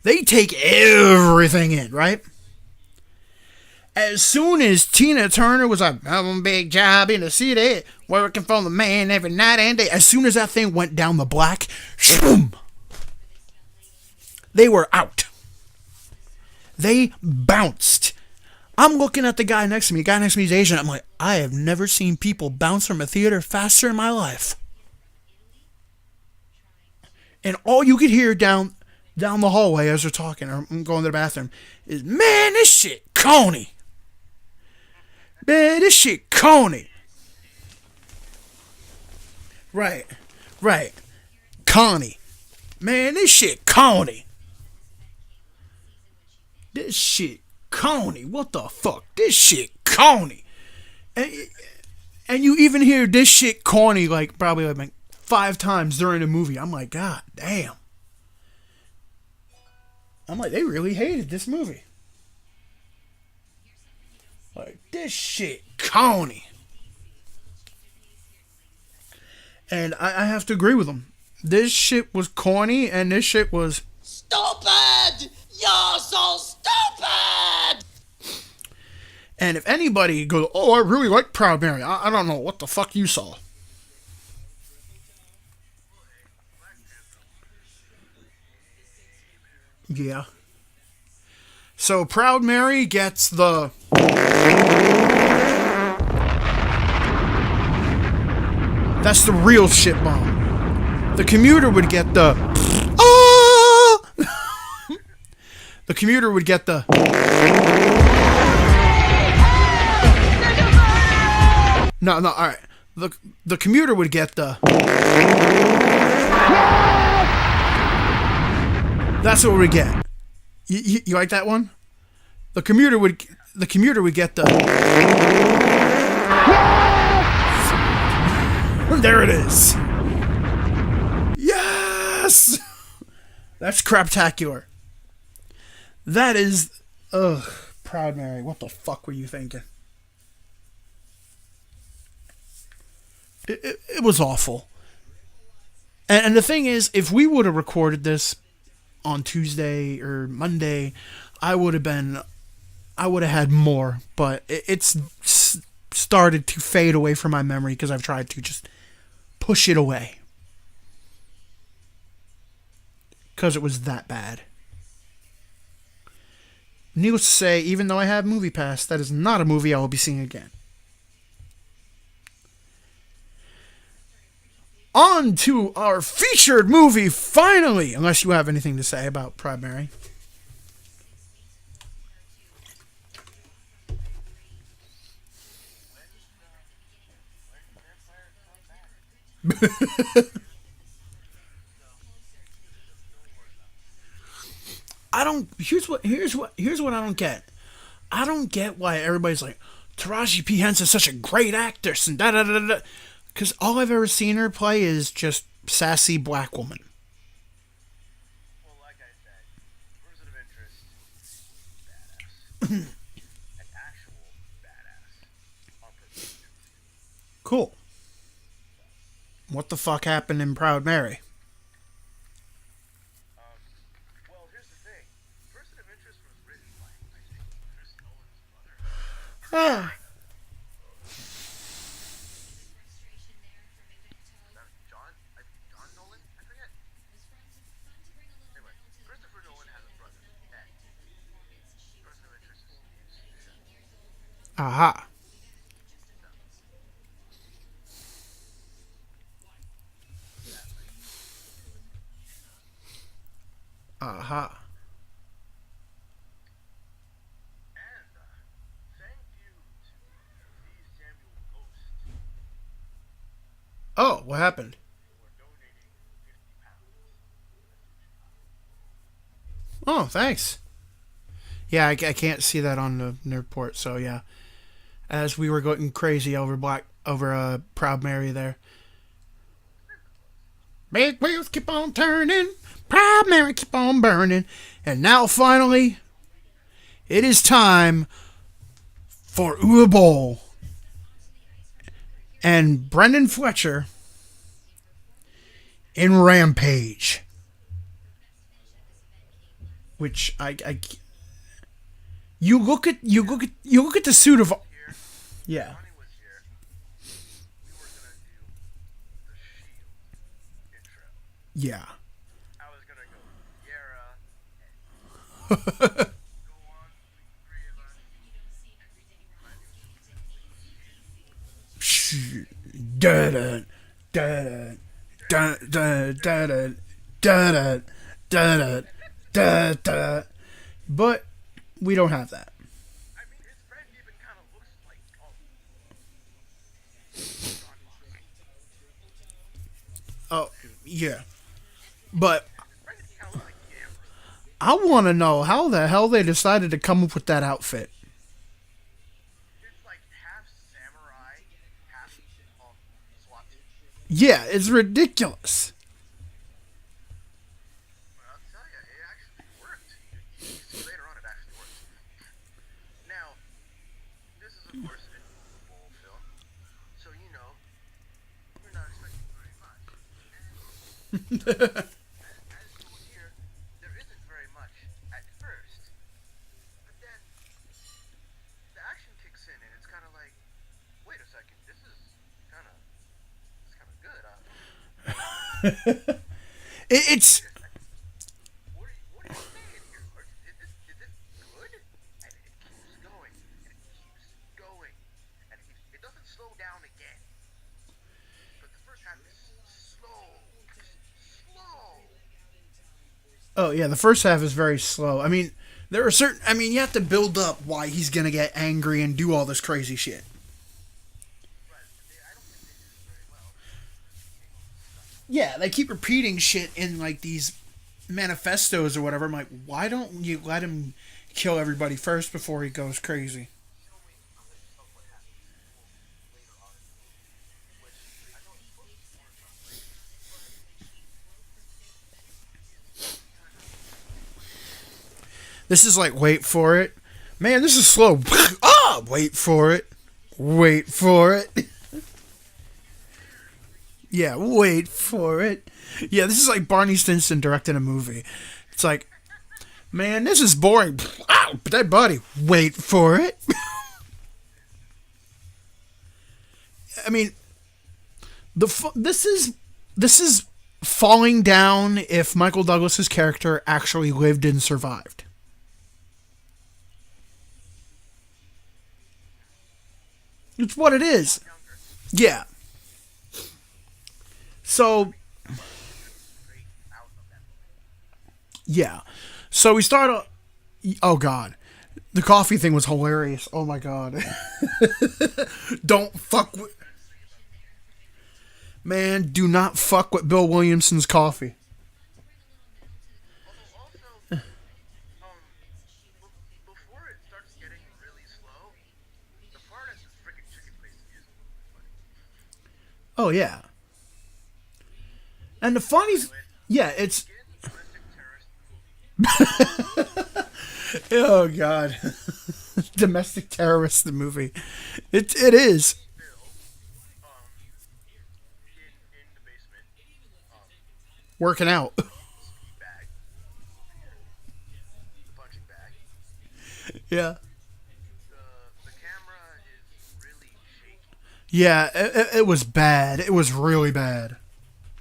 They take everything in, right? As soon as Tina Turner was like, having a big job in the city, working for the man every night and day, as soon as that thing went down the black, shoom, they were out. They bounced. I'm looking at the guy next to me. The guy next to me is Asian. I'm like, I have never seen people bounce from a theater faster in my life. And all you could hear down the hallway as they're talking or going to the bathroom is, man, this shit corny. Man, this shit corny. Right. Connie. Man, this shit corny. This shit corny. What the fuck? This shit corny. And you even hear this shit corny like probably like 5 times during the movie. I'm like, God damn. I'm like, they really hated this movie. Like, this shit corny. And I have to agree with them. This shit was corny, and this shit was Stupid! You're so stupid! And if anybody goes, oh, I really like Proud Mary, I don't know what the fuck you saw. Yeah. So Proud Mary gets the... That's the real shit bomb. The commuter would get the... Oh! The commuter would get the... No, alright. The commuter would get the... That's what we get. You like that one? The commuter would get the... There it is. Yes! That's craptacular. That is... Ugh. Proud Mary. What the fuck were you thinking? It was awful. And the thing is, if we would have recorded this on Tuesday or Monday, I would have had more, but it's started to fade away from my memory because I've tried to just push it away. Because it was that bad. Needless to say, even though I have Movie Pass, that is not a movie I will be seeing again. On to our featured movie, finally! Unless you have anything to say about Proud Mary. Here's what I don't get. I don't get why everybody's like, Taraji P. Henson is such a great actress and da da da da. Because all I've ever seen her play is just sassy black woman. Well, like I said, person of interest, badass. An actual badass. On purpose. Cool. What the fuck happened in Proud Mary? Well, here's the thing. Person of interest was written by, I think, Chris Nolan's brother. John Nolan? I forget. Anyway, Christopher Nolan has a brother, Ed. Person of interest is Aha. Aha. And thank you to the Samuel Ghost Oh, what happened? for donating £50. Oh, thanks. Yeah, I can't see that on the NERDPORT, so yeah. As we were going crazy over Proud Mary there. Big wheels keep on turning, Proud Mary keep on burning, and now finally, it is time for Uwe Boll and Brendan Fletcher in Rampage, which you look at the suit of yeah. Johnny was here. We were gonna do the Shield intro. Yeah. I was gonna go Yara. Go on, three of us. But we don't have that. I mean, his friend even kind of looks like Oh, yeah. But his friend kind of looks like him. I want to know how the hell they decided to come up with that outfit. It's like half samurai, half SWAT team. Yeah, it's ridiculous. But I'll tell you, it actually worked. You see later on, it actually worked. Now, this is of course a Bowl film, so you know we're not expecting very much. As you will hear, there isn't very much at first, but then the action kicks in, and it's kind of like, wait a second, this is kind of good. It's What are you saying here? Is this good? And it keeps going, and it keeps going, and it doesn't slow down again. But the first half is slow. oh yeah, the first half is very slow. I mean, there are you have to build up why he's gonna get angry and do all this crazy shit. But I don't think they did it very well. Yeah, they keep repeating shit in like these manifestos or whatever. I'm like, why don't you let him kill everybody first before he goes crazy? This is like, wait for it. Man, this is slow. Wait for it. Wait for it. Yeah, wait for it. Yeah, this is like Barney Stinson directing a movie. It's like, man, this is boring. Ow, dead body. Wait for it. I mean, this is falling down if Michael Douglas's character actually lived and survived. It's what it is. Yeah. So, yeah. So we start. Oh God, the coffee thing was hilarious. Oh my God. Don't fuck with. Man, do not fuck with Bill Williamson's coffee. Also, before it starts getting really slow, the part at the freaking chicken place is funny. Oh yeah. And the funny, yeah, it's. Domestic terrorist. Oh God, domestic terrorist. The movie, it is. Bill, in the basement, Working out. speed bag, the punching bag. Yeah. The camera is really shaky. Yeah, it was bad. It was really bad.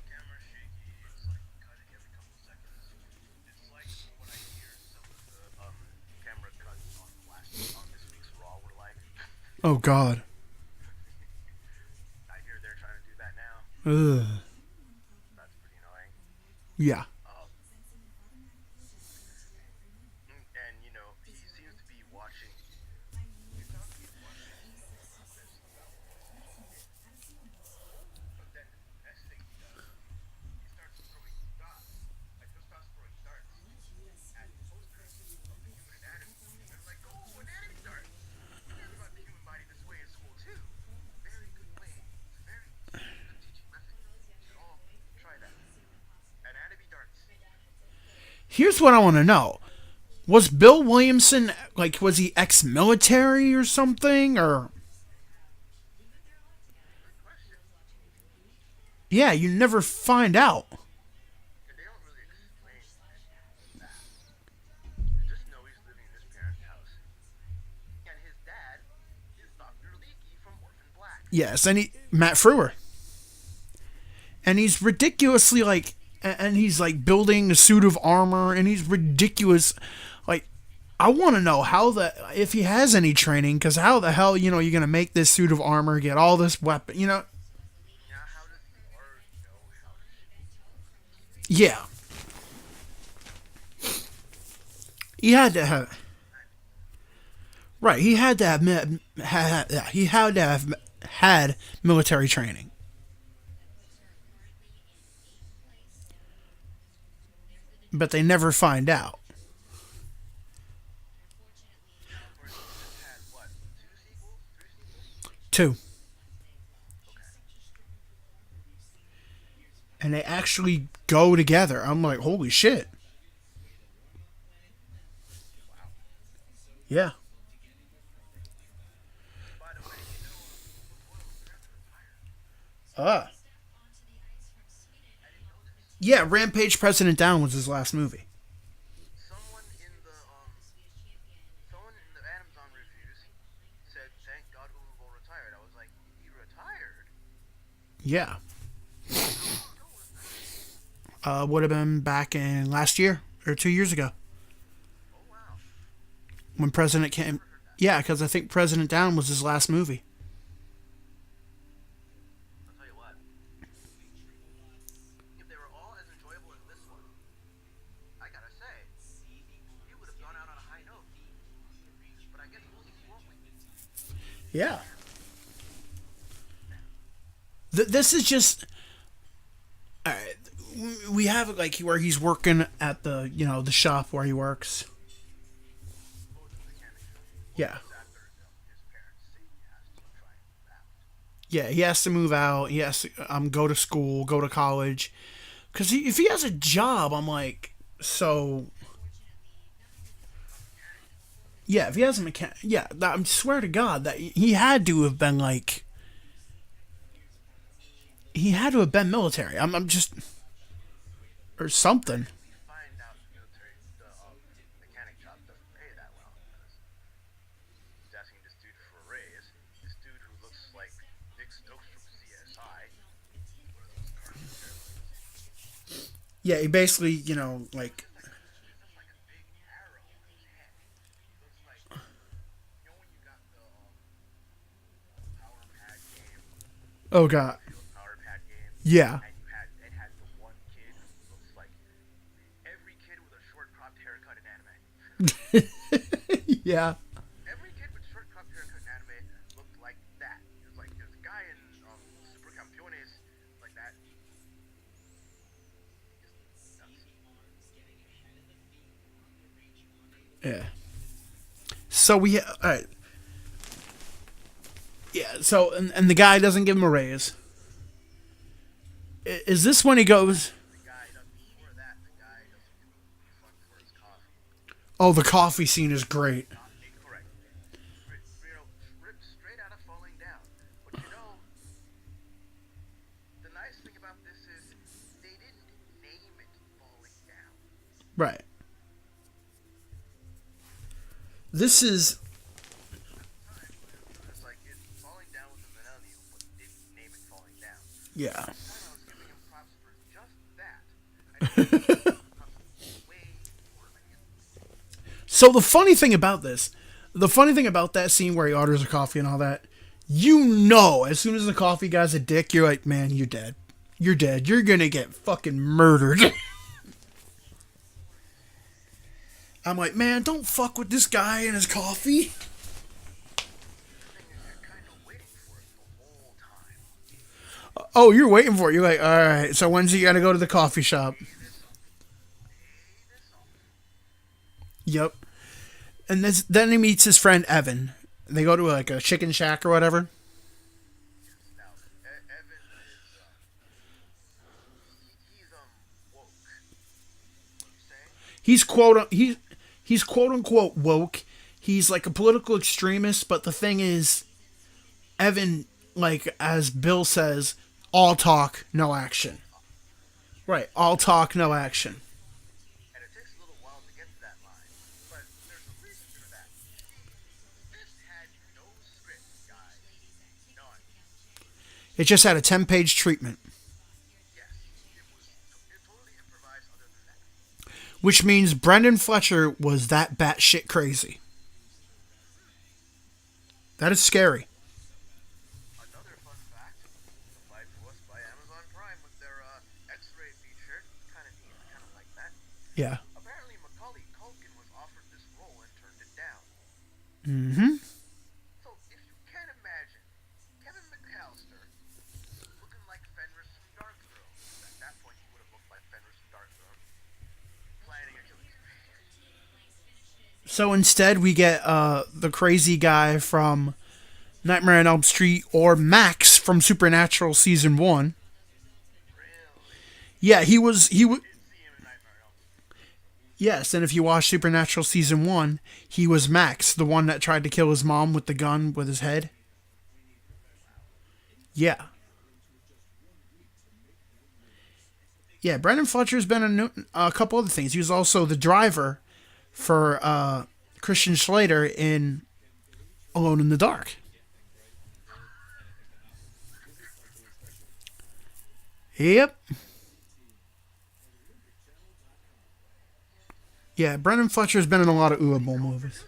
Camera shaky. It's like cutting every couple seconds. It's like what I hear some of the camera cuts on this week's Raw were like. Oh God. I hear they're trying to do that now. Ugh. That's pretty annoying. Yeah. And you know, he seems to be watching. He sounds to be watching this but then the next thing he does, he starts throwing dots. Like he'll start throwing darts at posters of the human anatomy. And they're like, oh, anatomy darts. We learned about the human body this way in school too. Very good way. It's a very good teaching method. You should all try that. Anatomy darts. Here's what I want to know. Was Bill Williamson, like, was he ex-military or something? Or. Yeah, you never find out. And they don't really explain that. You just know he's living in his parents' house. And his dad is Dr. Leakey from Orphan Black. Yes, and Matt Frewer. And he's ridiculously, like, and he's, like, building a suit of armor, and he's ridiculous. Like, I want to know if he has any training, because how the hell, you're going to make this suit of armor, get all this weapon, Yeah, how does he already know how to shoot? Yeah. He had to have. Right, he had to have had military training. But they never find out. Of course, he just had, what, 2 sequels? 3 sequels? 2. And they actually go together. I'm like, holy shit. Yeah. By the way, you know, retired. Ah. Yeah, Rampage President Down was his last movie. Someone in the Amazon reviews said, thank God Uwe retired. I was like, he retired? Yeah. Would have been back in last year or 2 years ago. Oh, wow. When President came. Yeah, because I think President Down was his last movie. I'll tell you what. If they were all as enjoyable as this one, I gotta say, he would have gone out on a high note. But I guess we'll see, won't we? Yeah. This is just. Alright. We have it like where he's working at the, the shop where he works. Yeah. Yeah, he has to move out. He has to go to school, go to college. Because if he has a job, I'm like, so. Yeah, if he has a mechanic. Yeah, I swear to God that he had to have been like. He had to have been military. I'm just or something. Find out the military, the mechanic job doesn't pay that well because he's asking this dude for a raise. This dude who looks like Nick Stokes from CSI. What are those cartoon steroids? Yeah, he basically, you know, like It's like a big arrow on his head. It looks like, you know when you got the power pad game, oh god. the power pad game, Yeah. and it had the one kid who looks like every kid with a short cropped haircut in anime. Yeah. Every kid with short cropped haircut in anime looked like that. There's a guy in Super Campeones like that. Just nuts. Yeah. So we all right. Yeah, so and the guy doesn't give him a raise. Is this when he goes, The guy doesn't, before that, the guy doesn't give a fuck for his coffee. "Oh, the coffee scene is great." Not incorrect. Ripped straight out of Falling Down. But you know, the nice thing about this is they didn't name it Falling Down. Right. This is It was like it's Falling Down with the Millennium, but didn't name it Falling Down. yeah. I was giving him props for just that. I didn't way more than him. So the funny thing about that scene where he orders a coffee and all that, you know, as soon as the coffee guy's a dick, you're like, man, you're dead. You're dead. You're gonna get fucking murdered. I'm like, man, don't fuck with this guy and his coffee. The thing is, you're kind of waiting for it the whole time. Oh, you're waiting for it. You're like, all right. So when's he gotta go to the coffee shop? Yep. And then he meets his friend Evan. They go to like a chicken shack or whatever. Now, Evan is, he's woke. What you say? He's quote unquote woke. He's like a political extremist, but the thing is, Evan, like as Bill says, all talk, no action. Right, all talk, no action. And it takes a little while to get to that line, but there's a reason for that. See, this had no script, guys. None. It just had a 10-page treatment, Yes, it was totally improvised other than that. which means Brendan Fletcher was that batshit crazy. That is scary. Another fun fact, supplied to us by Amazon Prime with their X-ray feature. Kind of neat. I kind of like that. Yeah. Apparently, Macaulay Culkin was offered this role and turned it down. Mm-hmm. So, if you can imagine, Kevin McAllister looking like Fenris from Dark Throne. At that point, he would have looked like Fenris from Dark Throne. Planning a killing spree. So instead, we get the crazy guy from Nightmare on Elm Street or Max from Supernatural season 1. Yeah, he was. See him in Nightmare on Elm Street. Yes, and if you watch Supernatural season 1, he was Max, the one that tried to kill his mom with the gun with his head. Yeah. Yeah, Brendan Fletcher's been in a couple other things. He was also the driver for Christian Slater in Alone in the Dark. Yep. Yeah, Brendan Fletcher's been in a lot of Uwe Boll movies.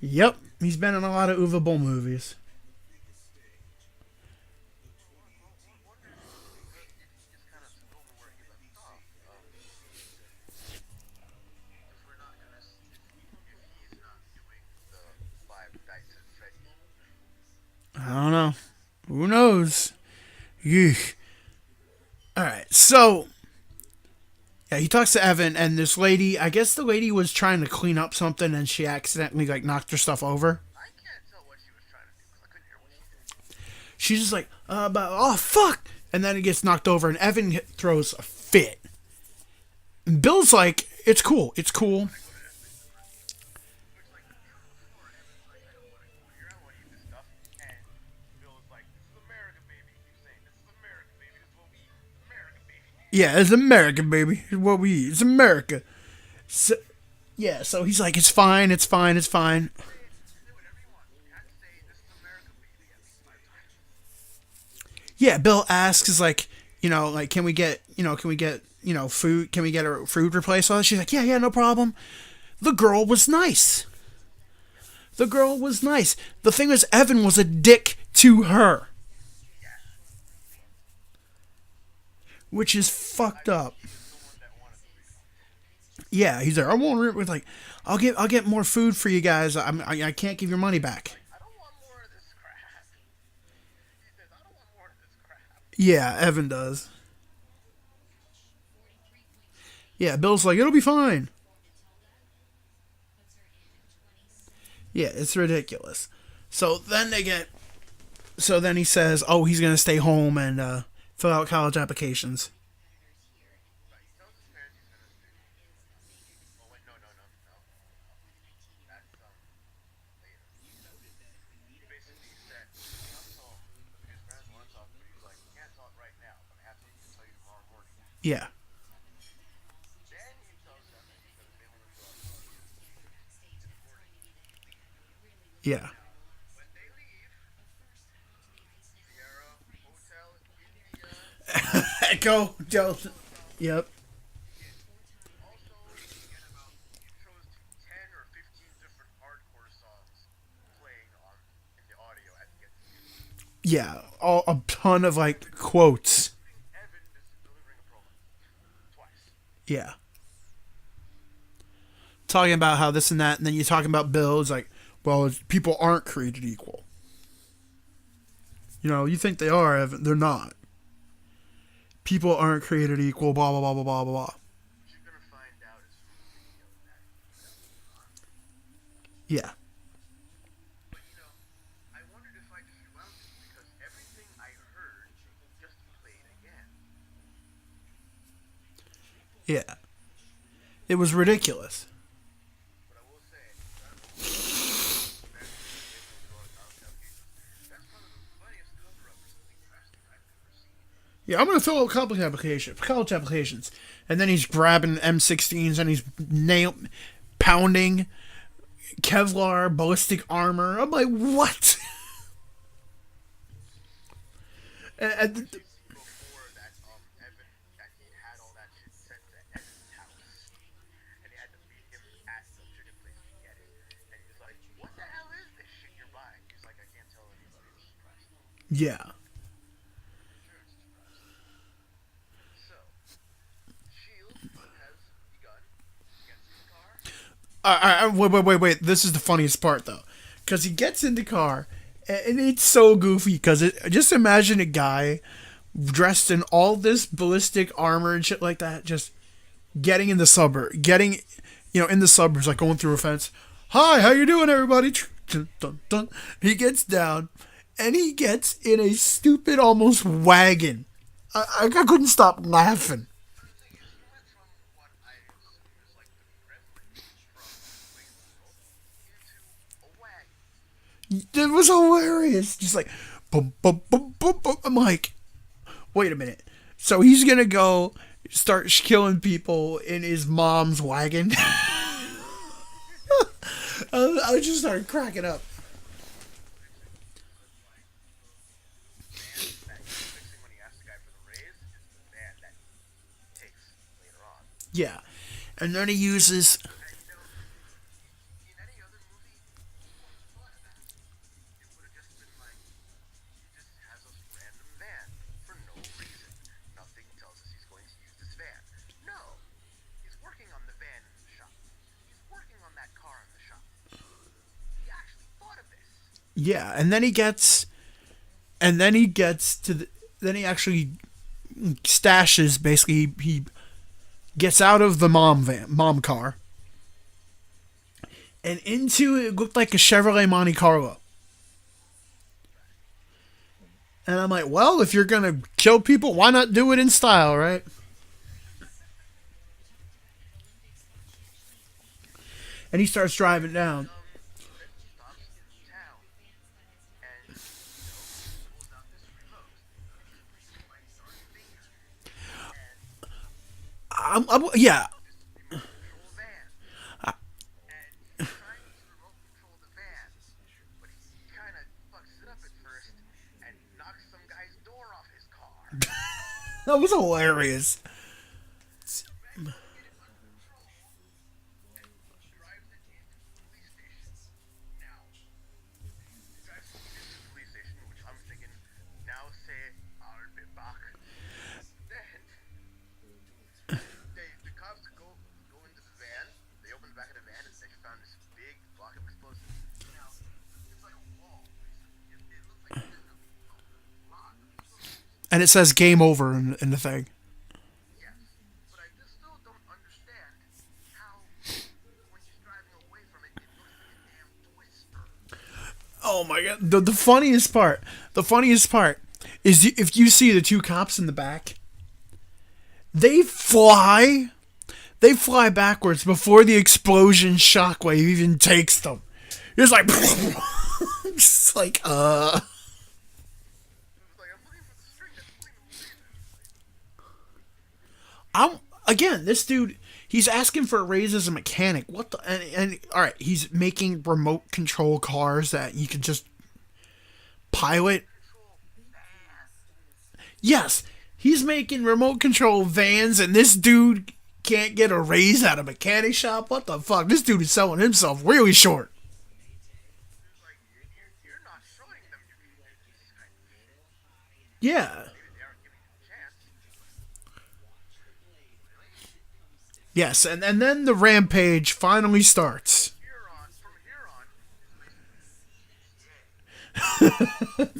Yep, he's been in a lot of Uwe Boll movies. Just kind of took over where he left off. If we're not gonna, if he's not doing the Five Nights at Freddy's. I don't know. Who knows? Yeesh. Alright, so yeah, he talks to Evan and this lady, I guess the lady was trying to clean up something and she accidentally like knocked her stuff over. I can't tell what she was trying to do because I couldn't hear what she did. She's just like, oh fuck, and then it gets knocked over and Evan throws a fit. And Bill's like, it's cool. Looks like before Evan's like, I don't want to go here, I don't want to eat this stuff. And Bill is like, this is America, baby. He keeps saying, this is America. Yeah, it's America, baby. It's what we eat. It's America. So, yeah, so he's like, it's fine, it's fine, it's fine. Say whatever you want. You can't say this is America, baby at least 5 times. Yeah, Bill asks, is like, like, can we get, food? Can we get our food replaced? All that. She's like, yeah, no problem. The girl was nice. The girl was nice. The thing is, Evan was a dick to her. Which is fucked up. Yeah, he's like, I won't. Like, I'll get more food for you guys. I can't give your money back. I don't want more of this crap. He says, I don't want more of this crap. Yeah, Evan does. Yeah, Bill's like, it'll be fine. Yeah, it's ridiculous. So then he says, oh, he's gonna stay home and fill out college applications. But he tells his parents he's gonna stay home. Oh wait, no. That's later. He basically said he comes home because his parents want to talk, but he's like, can't talk right now, but I have to tell you tomorrow morning. Yeah, Then he tells them that he's gonna stay home and fill out college in the morning. yeah, When they leave, Sierra Hotel India Echo Delta. Yep. also again about chose 10 or 15 different hardcore songs playing on in the audio as he gets Yeah, a ton of like quotes. Evan is delivering a promo twice. Yeah. Talking about how this and that, and then you're talking about Bill. It's like, well, people aren't created equal. You think they are, Evan. They're not. People aren't created equal, blah, blah, blah, blah, blah, blah. What you're gonna find out is from the video that Yeah. but I wondered if I just threw out this because everything I heard just played again. Yeah. It was ridiculous. But I will say, that's one of the funniest cover-up for something wrestling I've ever seen. Yeah, I'm going to throw out college applications. And then he's grabbing M16s and he's pounding Kevlar ballistic armor. I'm like, what? and Before that, Evan, that he had all that shit sent to Evan's house, and he had to meet him at the chicken place to get it. And he's like, "What the hell is this shit you're buying?" He's like, "I can't tell anybody. This is private." yeah. Sure, it's private. So, Shield has begun. Gets in the car. Wait. This is the funniest part, though. Because he gets in the car, and it's so goofy. Because just imagine a guy dressed in all this ballistic armor and shit like that, just getting in the suburb, in the suburbs, like going through a fence. Hi, how you doing, everybody? Dun, dun, dun. He gets down, and he gets in a stupid, almost wagon. I couldn't stop laughing. The thing is, he went from what I assume is like the privilege from doing into a wagon. It was hilarious. Just like, boom, boom, boom, boom, boom. I'm like, wait a minute. So he's going to go start killing people in his mom's wagon? I just started cracking up. That he's fixing when he asked the guy for the raise is the van that he takes later on. Yeah. And then he uses... And in any other movie, you wouldn't have thought of that. It would have just been like, he just has a random van for no reason. Nothing tells us he's going to use this van. No, he's working on the van in the shop. He's working on that car in the shop. He actually thought of this. Yeah, and then he gets... And then he gets to the... Then he actually stashes, basically, he gets out of the mom car, and into it looked like a Chevrolet Monte Carlo. And I'm like, well, if you're gonna kill people, why not do it in style, right? And he starts driving down. Stops in town. And, pulls out this remote. And he's playing Darth Vader. And Yeah. Control van. And he's trying to remote control the van, but he kind of fucks it up at first and knocks some guy's door off his car. That was hilarious. Drives it into the police station. Now, drives it into the police station, which I'm thinking, now say, I'll be back. Then, the cops go into the van. They open the back of the van and they found this big block of explosives. Now, it's like a wall. It looks like there's a lot of explosives. And it says game over in the thing. Yes, but I just still don't understand how, when he's driving away from it, it looks like a damn twister. Oh my god. The funniest part is if you see the two cops in the back, they fly backwards before the explosion shockwave even takes them. It's like, it's like, It was like, I'm looking for the string that's pulling the laser. again, this dude, he's asking for a raise as a mechanic. What the, and all right, he's making remote control cars that you can just pilot. Yes, he's making remote control vans, and this dude can't get a raise at a mechanic shop. What the fuck? This dude is selling himself really short. It's like, you're not showing them you can do this kind of shit. Yeah. Maybe they aren't giving you a chance. Yes, and then the rampage finally starts. From here on, it's basically GTA.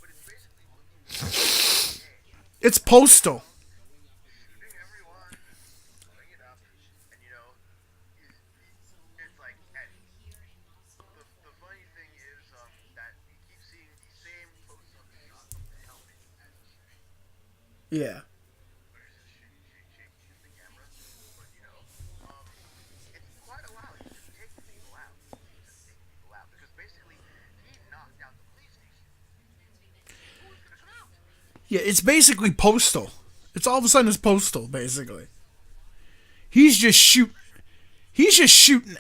But it's basically looking like GTA. It's postal. Shooting everyone, blowing it up, and it's like, and the funny thing is that you keep seeing the same close-up shot of the helmet as Yeah. shake the camera, but it's quite a while. He's just taking people out. Because basically he knocked out the police station. Who's gonna come out? Yeah, it's basically postal. It's all of a sudden it's postal, basically. He's just shooting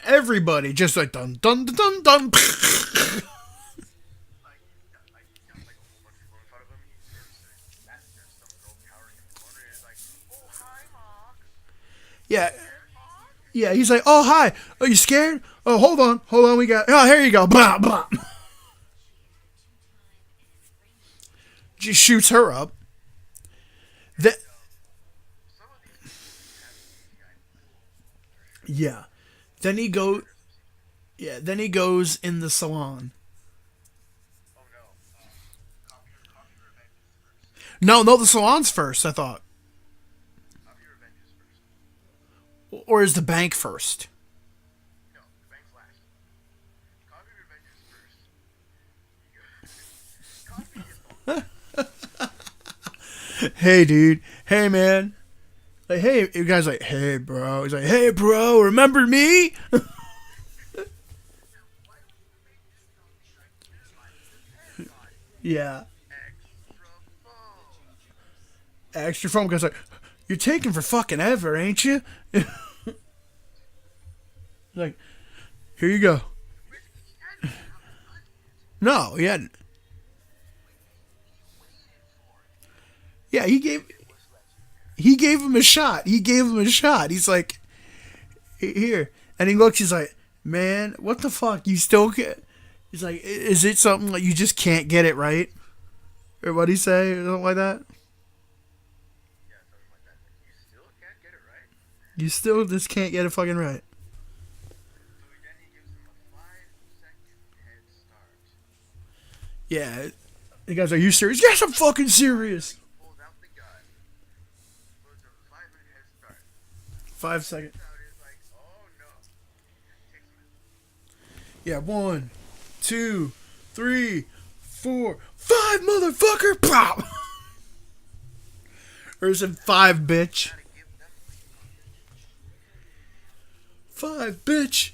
everybody, just like dun dun dun dun dun. Like a whole bunch of people in front of him. There's some girl cowering in the corner. And it's like, oh hi, Mark. Yeah. Yeah, he's like, oh, hi. Are you scared? Oh, hold on. We got, oh, here you go. Blah, blah. Just shoots her up. That, yeah. Then he goes in the salon. Oh no. Copy Revenge first. No, the salon's first, I thought. Copy Revenge first. Or is the bank first? No, the bank's last. Copy Revenge first. Copy is Hey, dude. Hey, man. Like, hey, you guys like, hey, bro. He's like, hey, bro, remember me? Yeah. Extra phone because like, you're taking for fucking ever, ain't you? Like, here you go. No, he hadn't. Yeah, he gave him a shot. He's like, here. And he looks, he's like, man, what the fuck? You still get. He's like, is it something like you just can't get it right? Or what'd he say? Or something like that? Yeah, something like that. You still can't get it right. You still just can't get it fucking right. So then he gives him a 5-second head start. Yeah. The guy's like, are you serious? Yes, I'm fucking serious. Pulls out the gun. Pulls a 5-minute head start. 5 seconds. Out is like, oh no. Takes him Yeah, 1, 2, 3, 4, 5, motherfucker! Pop! Or is it 5, bitch? 5, bitch!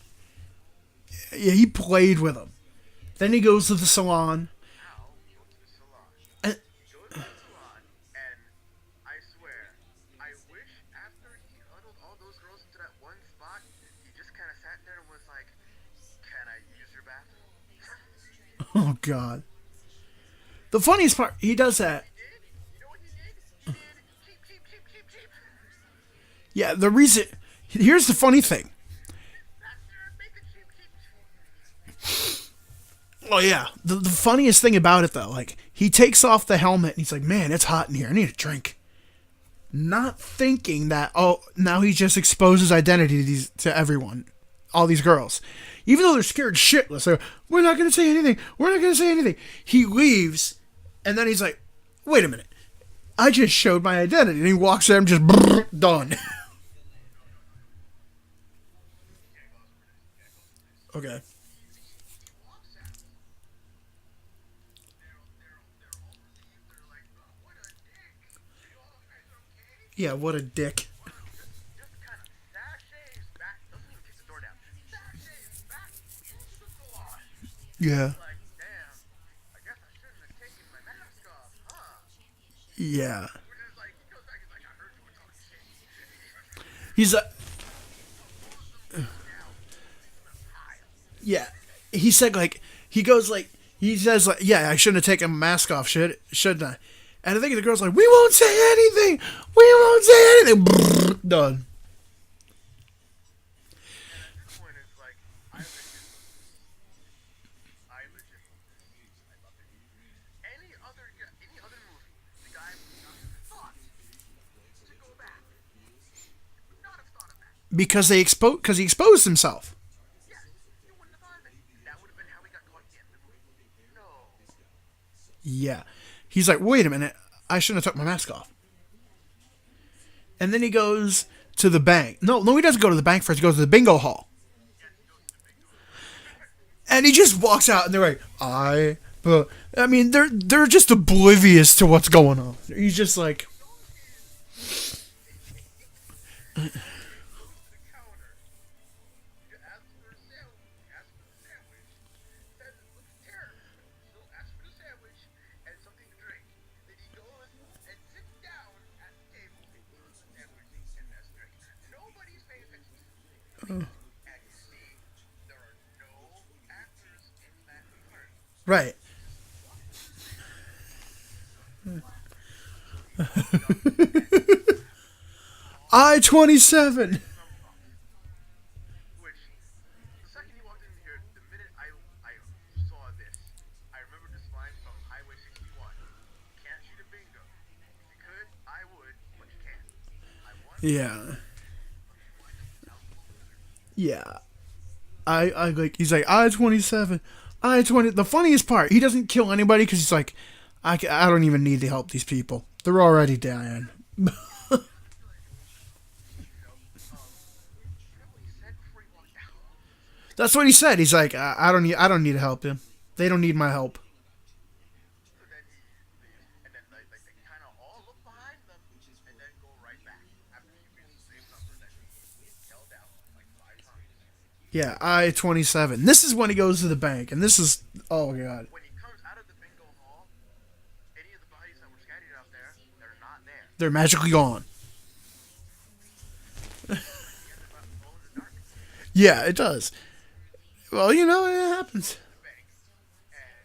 Yeah, he played with him. Then he goes to the salon. Now, go to the salon. And, He goes to the salon, and I swear, I wish after he Oh God. The funniest part, he does that. You know what he did? He did cheap, cheap, cheap, cheap, cheap. Yeah, the reason. Here's the funny thing. Faster, make it cheap, cheap. Oh yeah, the funniest thing about it though, like he takes off the helmet and he's like, "Man, it's hot in here. I need a drink." Not thinking that now he just exposed his identity to everyone, all these girls, even though they're scared shitless. They're, we're not gonna say anything. We're not gonna say anything. He leaves, and then he's like, "Wait a minute, I just showed my identity." And he walks there and just done. Okay. Yeah, what a dick. Just kind of sashays back. Doesn't even kick the door down. Sashays back into the door. Yeah. Like, damn. I guess I shouldn't have taken my mask off, huh? Yeah. Which is like, he goes back, he's like, I heard you were talking shit. He's yeah. He said like he goes like he says like yeah I shouldn't have taken my mask off shouldn't I? And I think the girl's like we won't say anything. We won't say anything. Done. At this point, it's like, I love it. Any other movie, the guy would not have thought to go back. He would not have thought of that. Because he exposed himself. Yes, you wouldn't have thought of it. That would have been how he got caught in the movie. No. Yeah. He's like, wait a minute, I shouldn't have took my mask off. And then he goes to the bank. No, he doesn't go to the bank first. He goes to the bingo hall. And he just walks out, and they're like, but I mean, they're just oblivious to what's going on. He's just like, right. I-27. Which, the second he walked in here, the minute I saw this, I remember this line from Highway 61. You can't shoot a bingo. If you could, I would, but you can't. I won. Yeah. Yeah. I like, he's like, I-27. I-20. The funniest part, he doesn't kill anybody because he's like, I don't even need to help these people. They're already dying. That's what he said. He's like, I don't need to help him. They don't need my help. So then he leaves, and then like they kind of all look behind them, and then go right back after he reads the same number that he held out like 5 times. Yeah, I-27. This is when he goes to the bank, and this is, oh God. When he comes out of the bingo hall, any of the bodies that were scattered out there, they're not there. They're magically gone. Yeah, it does. Well, you know, it happens. Bank, and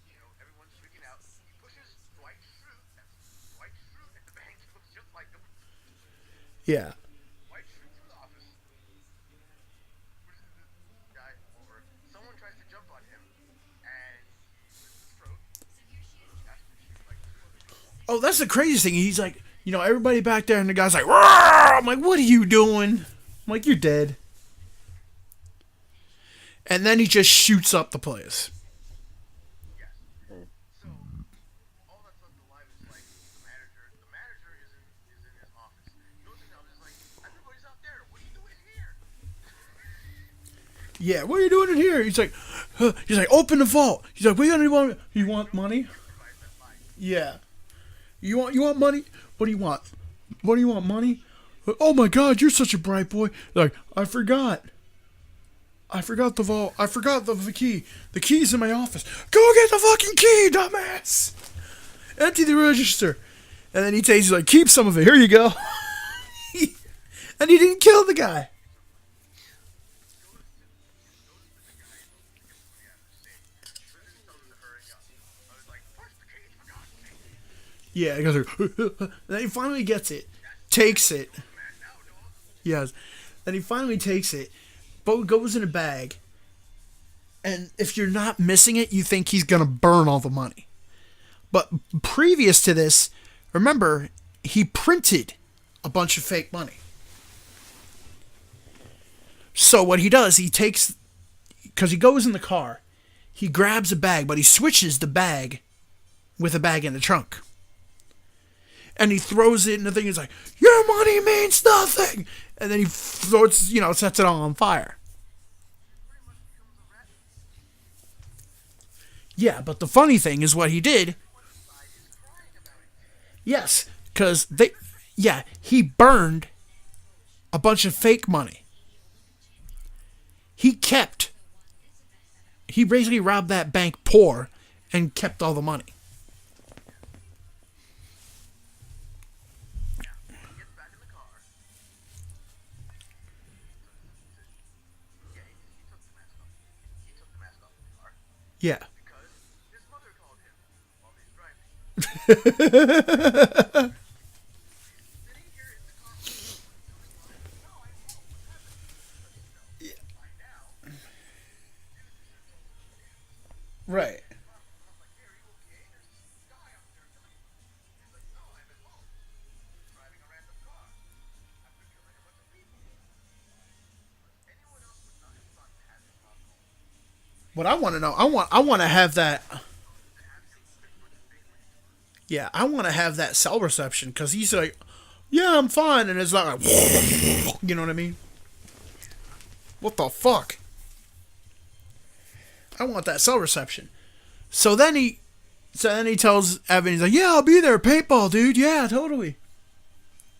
you know everyone's freaking out. He pushes Dwight Schrute. That's Dwight Schrute at the bank. He looks just like him. Yeah. Dwight Schrute from the office. Pushes this guy over. Someone tries to jump on him, and he slits his throat. That's what she's like. Oh, that's the craziest thing. He's like, you know, everybody back there, and the guy's like, "Roar!" I'm like, what are you doing? I'm like, you're dead. And then he just shoots up the place. Yes. So all that's left alive is like the manager. The manager is in his office. He goes in there, just like, everybody's out there. What are you doing here? Yeah, what are you doing in here? He's like, open the vault. He's like, you want money? Yeah. You want money? What do you want? What do you want, money? Oh my God, you're such a bright boy. Like, I forgot the vault. I forgot the key. The key's in my office. Go get the fucking key, dumbass. Empty the register. And then he's like, keep some of it. Here you go. And he didn't kill the guy. Yeah, he goes. Then he finally gets it, takes it. Yes. Then he finally takes it, but goes in a bag. And if you're not missing it, you think he's gonna burn all the money. But previous to this, remember, he printed a bunch of fake money. So what he does, he takes, because he goes in the car, he grabs a bag, but he switches the bag with a bag in the trunk. And he throws it in the thing. He's like, "Your money means nothing." And then he throws, sets it all on fire. Yeah, but the funny thing is what he did. Yes, because he burned a bunch of fake money. He basically robbed that bank poor and kept all the money. Yeah. His mother called him while he's driving. Sitting here in the car. No, I'm home. What happened? By now. Right. I'm like, hey, are you okay? There's this guy up there killing you. He's like, no, I'm at home. Driving a random car. After killing a bunch of people. Anyone else would not have thought to have him on home. What I want to know, I want to have that. Yeah, I want to have that cell reception because he's like, "Yeah, I'm fine," and it's not like, you know what I mean? What the fuck? I want that cell reception. So then he tells Evan, he's like, "Yeah, I'll be there, paintball, dude. Yeah, totally."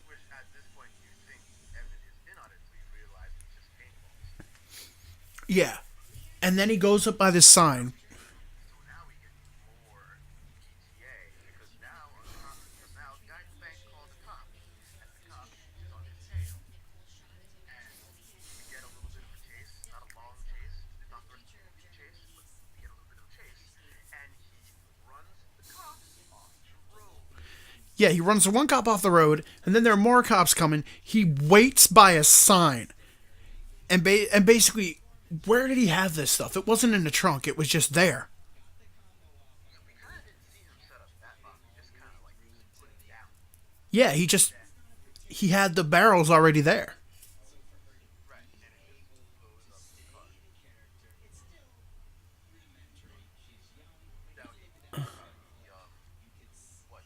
Which at this point you think Evan is in on it until you realize it's just paintballs. Yeah, and then he goes up by this sign. So now we get more PTA because now the guy at the bank called the cop, and the cop is on his tail. And we get a little bit of a chase, not a long chase, it's not the rest of the movie chase, but we get a little bit of a chase. And he runs the cops off the road. Yeah, he runs the one cop off the road, and then there are more cops coming. He waits by a sign, and basically, where did he have this stuff? It wasn't in the trunk. It was just there. We kind of didn't see him set up that much. We just kind of like just put it down. Yeah, he had the barrels already there. Right. And it just blows up the car. Now,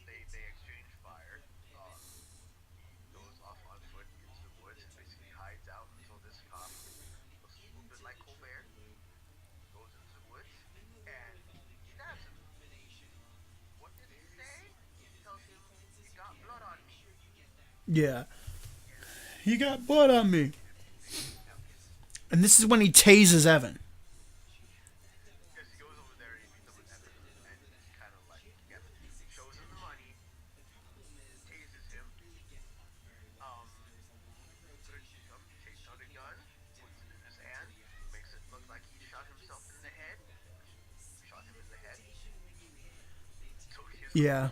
they exchange fire. He goes off on foot into the woods and basically hides out until this cop looks a little bit like Colbert. Goes into the woods and stabs him. What did he say? He tells him, "You got blood on me." Yeah. He got blood on me. And this is when he tases Evan. Because he goes over there and he meets up with Evan and kind of like, shows him the money, tases him, takes out a gun, puts it in his hand, makes it look like he shot himself in the head, shot him in the head. So his Yeah.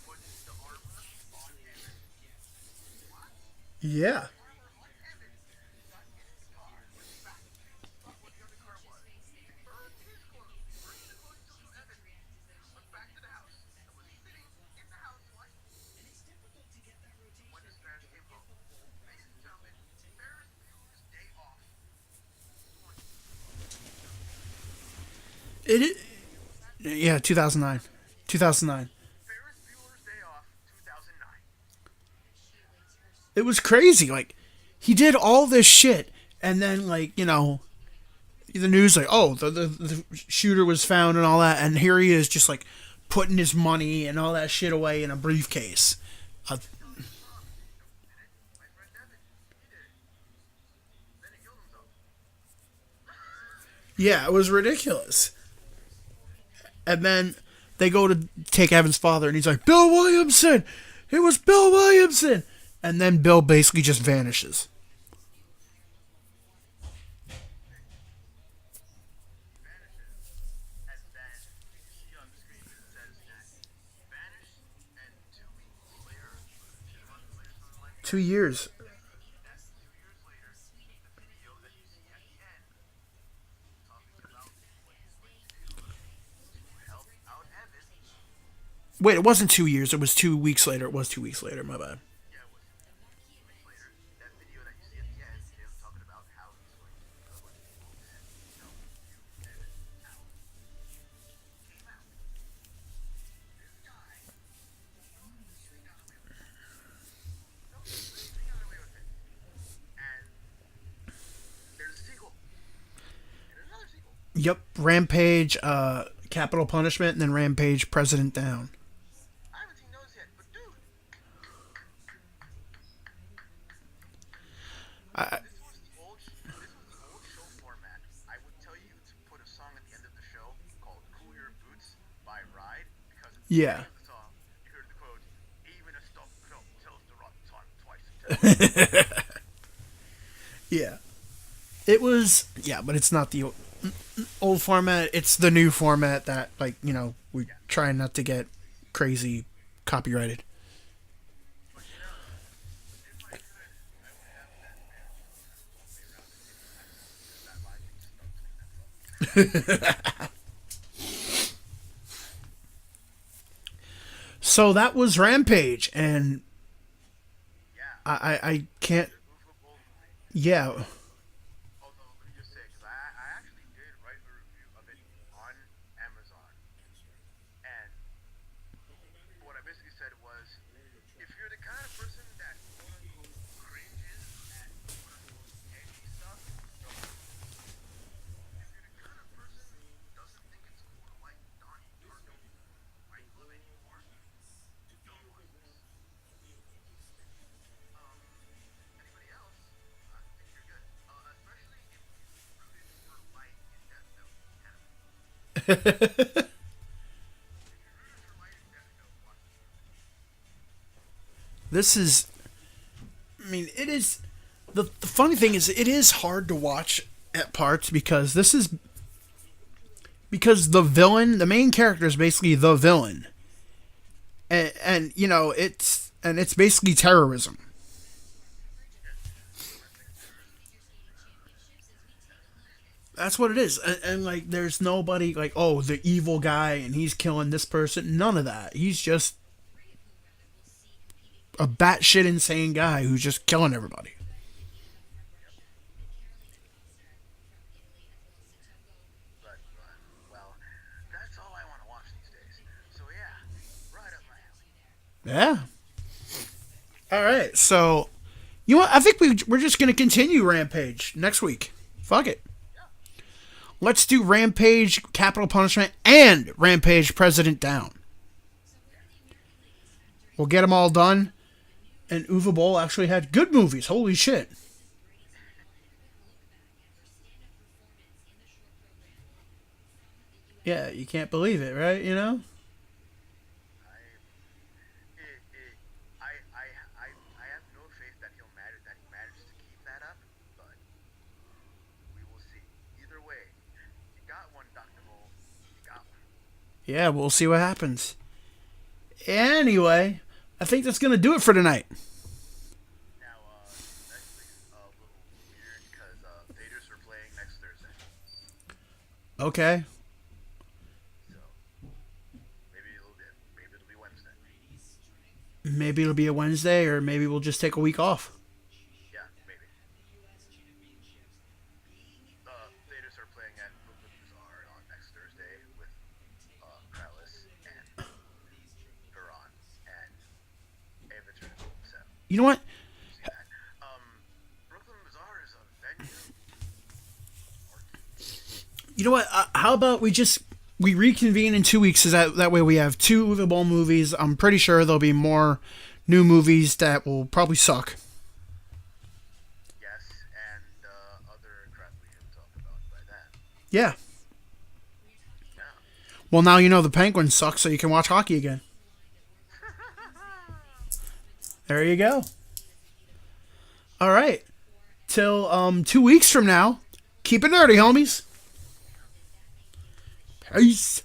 puts the armor on Evan. Yeah. Armor on Evan. Got in his car, went back to what the other car was. Burned his clothes, burned the clothes to Evan, went back to the house, and was sitting in the house watching when his parents came home. Ladies and gentlemen, Ferris Bueller's Day Off. Yeah, 2009. 2009. Ferris Bueller's Day Off, 2009. It was crazy. Like, he did all this shit, and then, like, the news, like, oh, the shooter was found and all that, and here he is just, like, putting his money and all that shit away in a briefcase. My friend Evan, he did it. Then he killed himself. Yeah, it was ridiculous. And then they go to take Evan's father, and he's like, "Bill Williamson! It was Bill Williamson!" And then Bill basically just vanishes. Vanishes, and then you see on the screen it says that he vanished, and 2 years. Wait, it wasn't 2 years. It was 2 weeks later. It was 2 weeks later. My bad. That video that you see at the end, him talking about how he's going to kill a bunch of people and, you edit out. Came out. This guy, he got away with it. No, he got away with it. And there's a sequel. And there's another sequel. Yep, Rampage, Capital Punishment, and then Rampage, President Down. I haven't seen those yet, but dude. This was the old show format. I would tell you to put a song at the end of the show called "Cool Your Boots" by Ride because at the Yeah. end of the song you heard the quote, "Even a stuffed crow tells the rotten tongue twice." Yeah. It was, yeah, but it's not the old format. It's the new format that, like, you know, we try not to get crazy copyrighted. But you know, if I could, I would have that man all the way around it. That line being stuck to me, that's all. So that was Rampage, and Yeah. I can't, Movable movie. yeah. Although, let me just say, because I actually did write a review of it on Amazon. And what I basically said was, if you're the kind of person that quote-unquote cringes at quote-unquote edgy stuff, don't watch it. If you're the kind of person who doesn't think it's cool to like Donnie Darko or Fight Club anymore, don't watch this. Anybody else? I think you're good. Especially if you rooted for Light in Death Note. If you rooted for Light in Death Note, watch this. This is, I mean, it is, the funny thing is, it is hard to watch at parts because because the villain, the main character is basically the villain. And you know, it's basically terrorism. That's what it is. And like, there's nobody like, oh, the evil guy and he's killing this person. None of that. He's just a batshit insane guy who's just killing everybody. But, well, that's all I want to watch these days. So yeah, right up my alley. Yeah. All right. So, you know what? I think we're just going to continue Rampage next week. Fuck it. Let's do Rampage, Capital Punishment, and Rampage, President Down. We'll get them all done. And Uwe Boll actually had good movies. Holy shit. Yeah, you can't believe it, right? You know? I have no faith that he managed to keep that up, but we will see. Either way, you got one, Dr. Bowl. You got one. Yeah, we'll see what happens. Anyway, I think that's going to do it for tonight. Now, next week's a little weird because Theaters are playing next Thursday. Okay. So, maybe it'll be Wednesday. Maybe it'll be a Wednesday, or maybe we'll just take a week off. Yeah, maybe. Theaters are playing at Brooklyn Bazaar on next Thursday with Krellis and Duran and Avatar. So, You know what? see that. Brooklyn Bazaar is a venue. You know what? How about we reconvene in 2 weeks? That way we have 2 Uwe Boll movies. I'm pretty sure there'll be more new movies that will probably suck. Yes, and other crap we can talk about by then. Yeah. Yeah. Well, now you know the Penguins suck, so you can watch hockey again. There you go. All right. Till 2 weeks from now, keep it nerdy, homies. Peace.